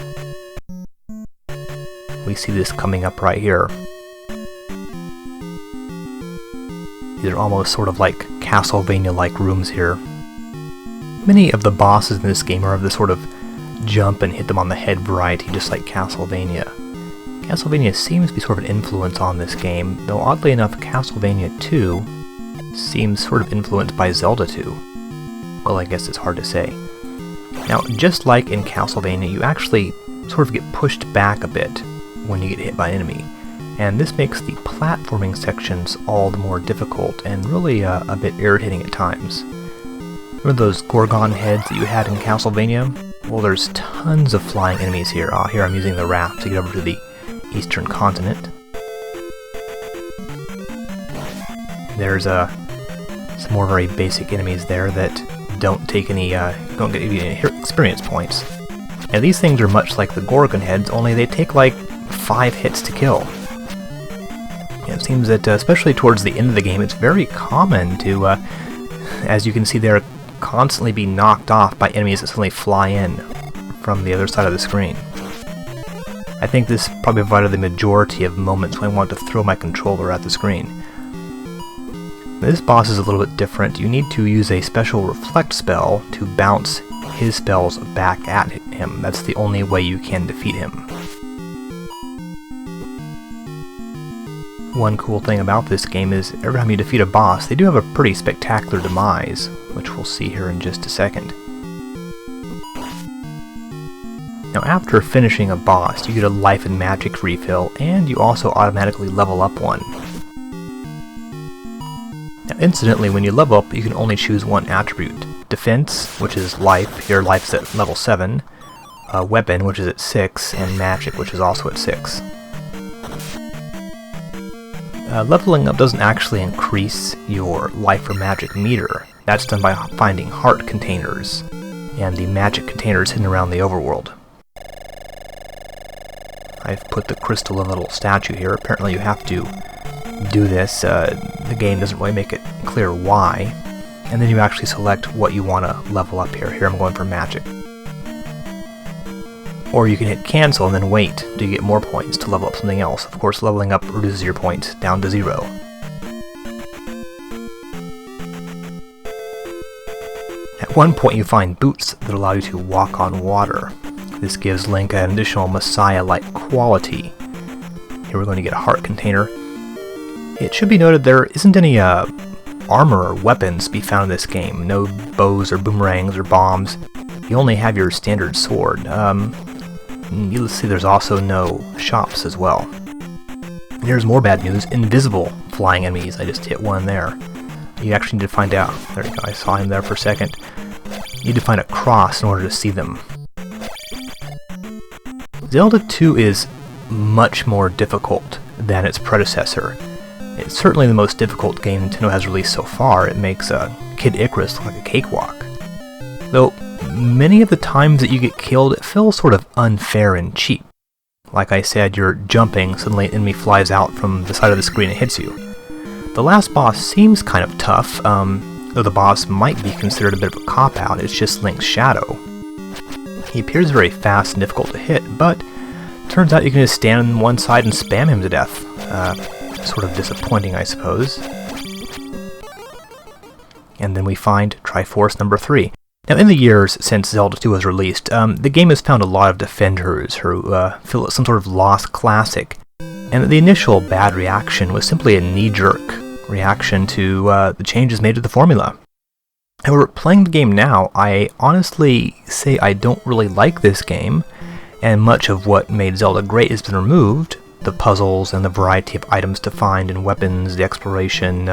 We see this coming up right here. These are almost sort of like Castlevania-like rooms here. Many of the bosses in this game are of the sort of jump and hit them on the head variety, just like Castlevania. Castlevania seems to be sort of an influence on this game, though oddly enough Castlevania II seems sort of influenced by Zelda II. Well, I guess it's hard to say. Now, just like in Castlevania, you actually sort of get pushed back a bit when you get hit by an enemy, and this makes the platforming sections all the more difficult and really a bit irritating at times. Remember those Gorgon heads that you had in Castlevania? Well, there's tons of flying enemies here. Here I'm using the raft to get over to the eastern continent. There's some more very basic enemies there that don't take any, don't get any experience points. And these things are much like the Gorgon heads, only they take like 5 hits to kill. And it seems that, especially towards the end of the game, it's very common to, as you can see there, constantly be knocked off by enemies that suddenly fly in from the other side of the screen. I think this probably provided the majority of moments when I wanted to throw my controller at the screen. This boss is a little bit different. You need to use a special reflect spell to bounce his spells back at him. That's the only way you can defeat him. One cool thing about this game is every time you defeat a boss, they do have a pretty spectacular demise, which we'll see here in just a second. Now after finishing a boss, you get a life and magic refill, and you also automatically level up one. Now incidentally, when you level up, you can only choose one attribute. Defense, which is life, here life's at level 7, weapon, which is at 6, and magic, which is also at 6. Leveling up doesn't actually increase your life or magic meter. That's done by finding heart containers, and the magic containers hidden around the overworld. I've put the crystal in a little statue here. Apparently you have to do this. The game doesn't really make it clear why. And then you actually select what you want to level up here. Here I'm going for magic. Or you can hit cancel and then wait till you get more points to level up something else. Of course, leveling up reduces your points down to 0. At one point you find boots that allow you to walk on water. This gives Link an additional Messiah-like quality. Here we're going to get a heart container. It should be noted there isn't any armor or weapons to be found in this game. No bows or boomerangs or bombs. You only have your standard sword. You'll see there's also no shops as well. And here's more bad news. Invisible flying enemies. I just hit one there. You actually need to find out. There you go, I saw him there for a second. You need to find a cross in order to see them. Zelda II is much more difficult than its predecessor. It's certainly the most difficult game Nintendo has released so far. It makes Kid Icarus look like a cakewalk. Though, many of the times that you get killed, it feels sort of unfair and cheap. Like I said, you're jumping, suddenly an enemy flies out from the side of the screen and hits you. The last boss seems kind of tough, though the boss might be considered a bit of a cop-out. It's just Link's shadow. He appears very fast and difficult to hit, but turns out you can just stand on one side and spam him to death. Sort of disappointing, I suppose. And then we find Triforce number 3. Now, in the years since Zelda II was released, the game has found a lot of defenders who feel it's some sort of lost classic, and the initial bad reaction was simply a knee-jerk reaction to the changes made to the formula. However, playing the game now, I honestly say I don't really like this game, and much of what made Zelda great has been removed. The puzzles and the variety of items to find and weapons, the exploration,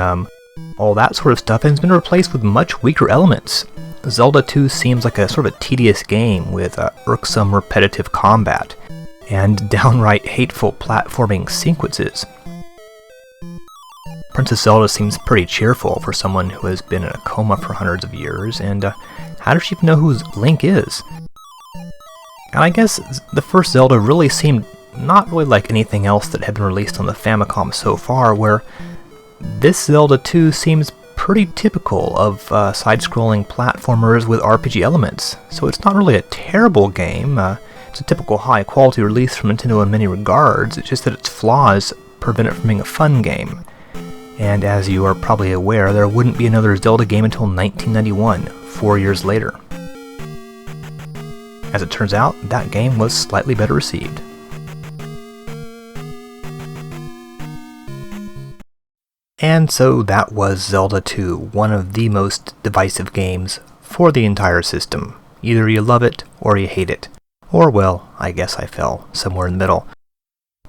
all that sort of stuff has been replaced with much weaker elements. Zelda 2 seems like a sort of a tedious game with irksome repetitive combat and downright hateful platforming sequences. Princess Zelda seems pretty cheerful for someone who has been in a coma for hundreds of years, and how does she even know who Link is? And I guess the first Zelda really seemed not really like anything else that had been released on the Famicom so far, where this Zelda II seems pretty typical of side-scrolling platformers with RPG elements. So it's not really a terrible game. It's a typical high-quality release from Nintendo in many regards. It's just that its flaws prevent it from being a fun game. And as you are probably aware, there wouldn't be another Zelda game until 1991, 4 years later. As it turns out, that game was slightly better received. And so that was Zelda II, one of the most divisive games for the entire system. Either you love it, or you hate it. Or, well, I guess I fell somewhere in the middle.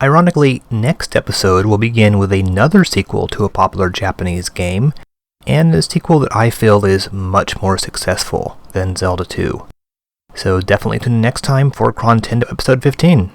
Ironically, next episode will begin with another sequel to a popular Japanese game, and a sequel that I feel is much more successful than Zelda II. So definitely tune in next time for Chrontendo episode 15.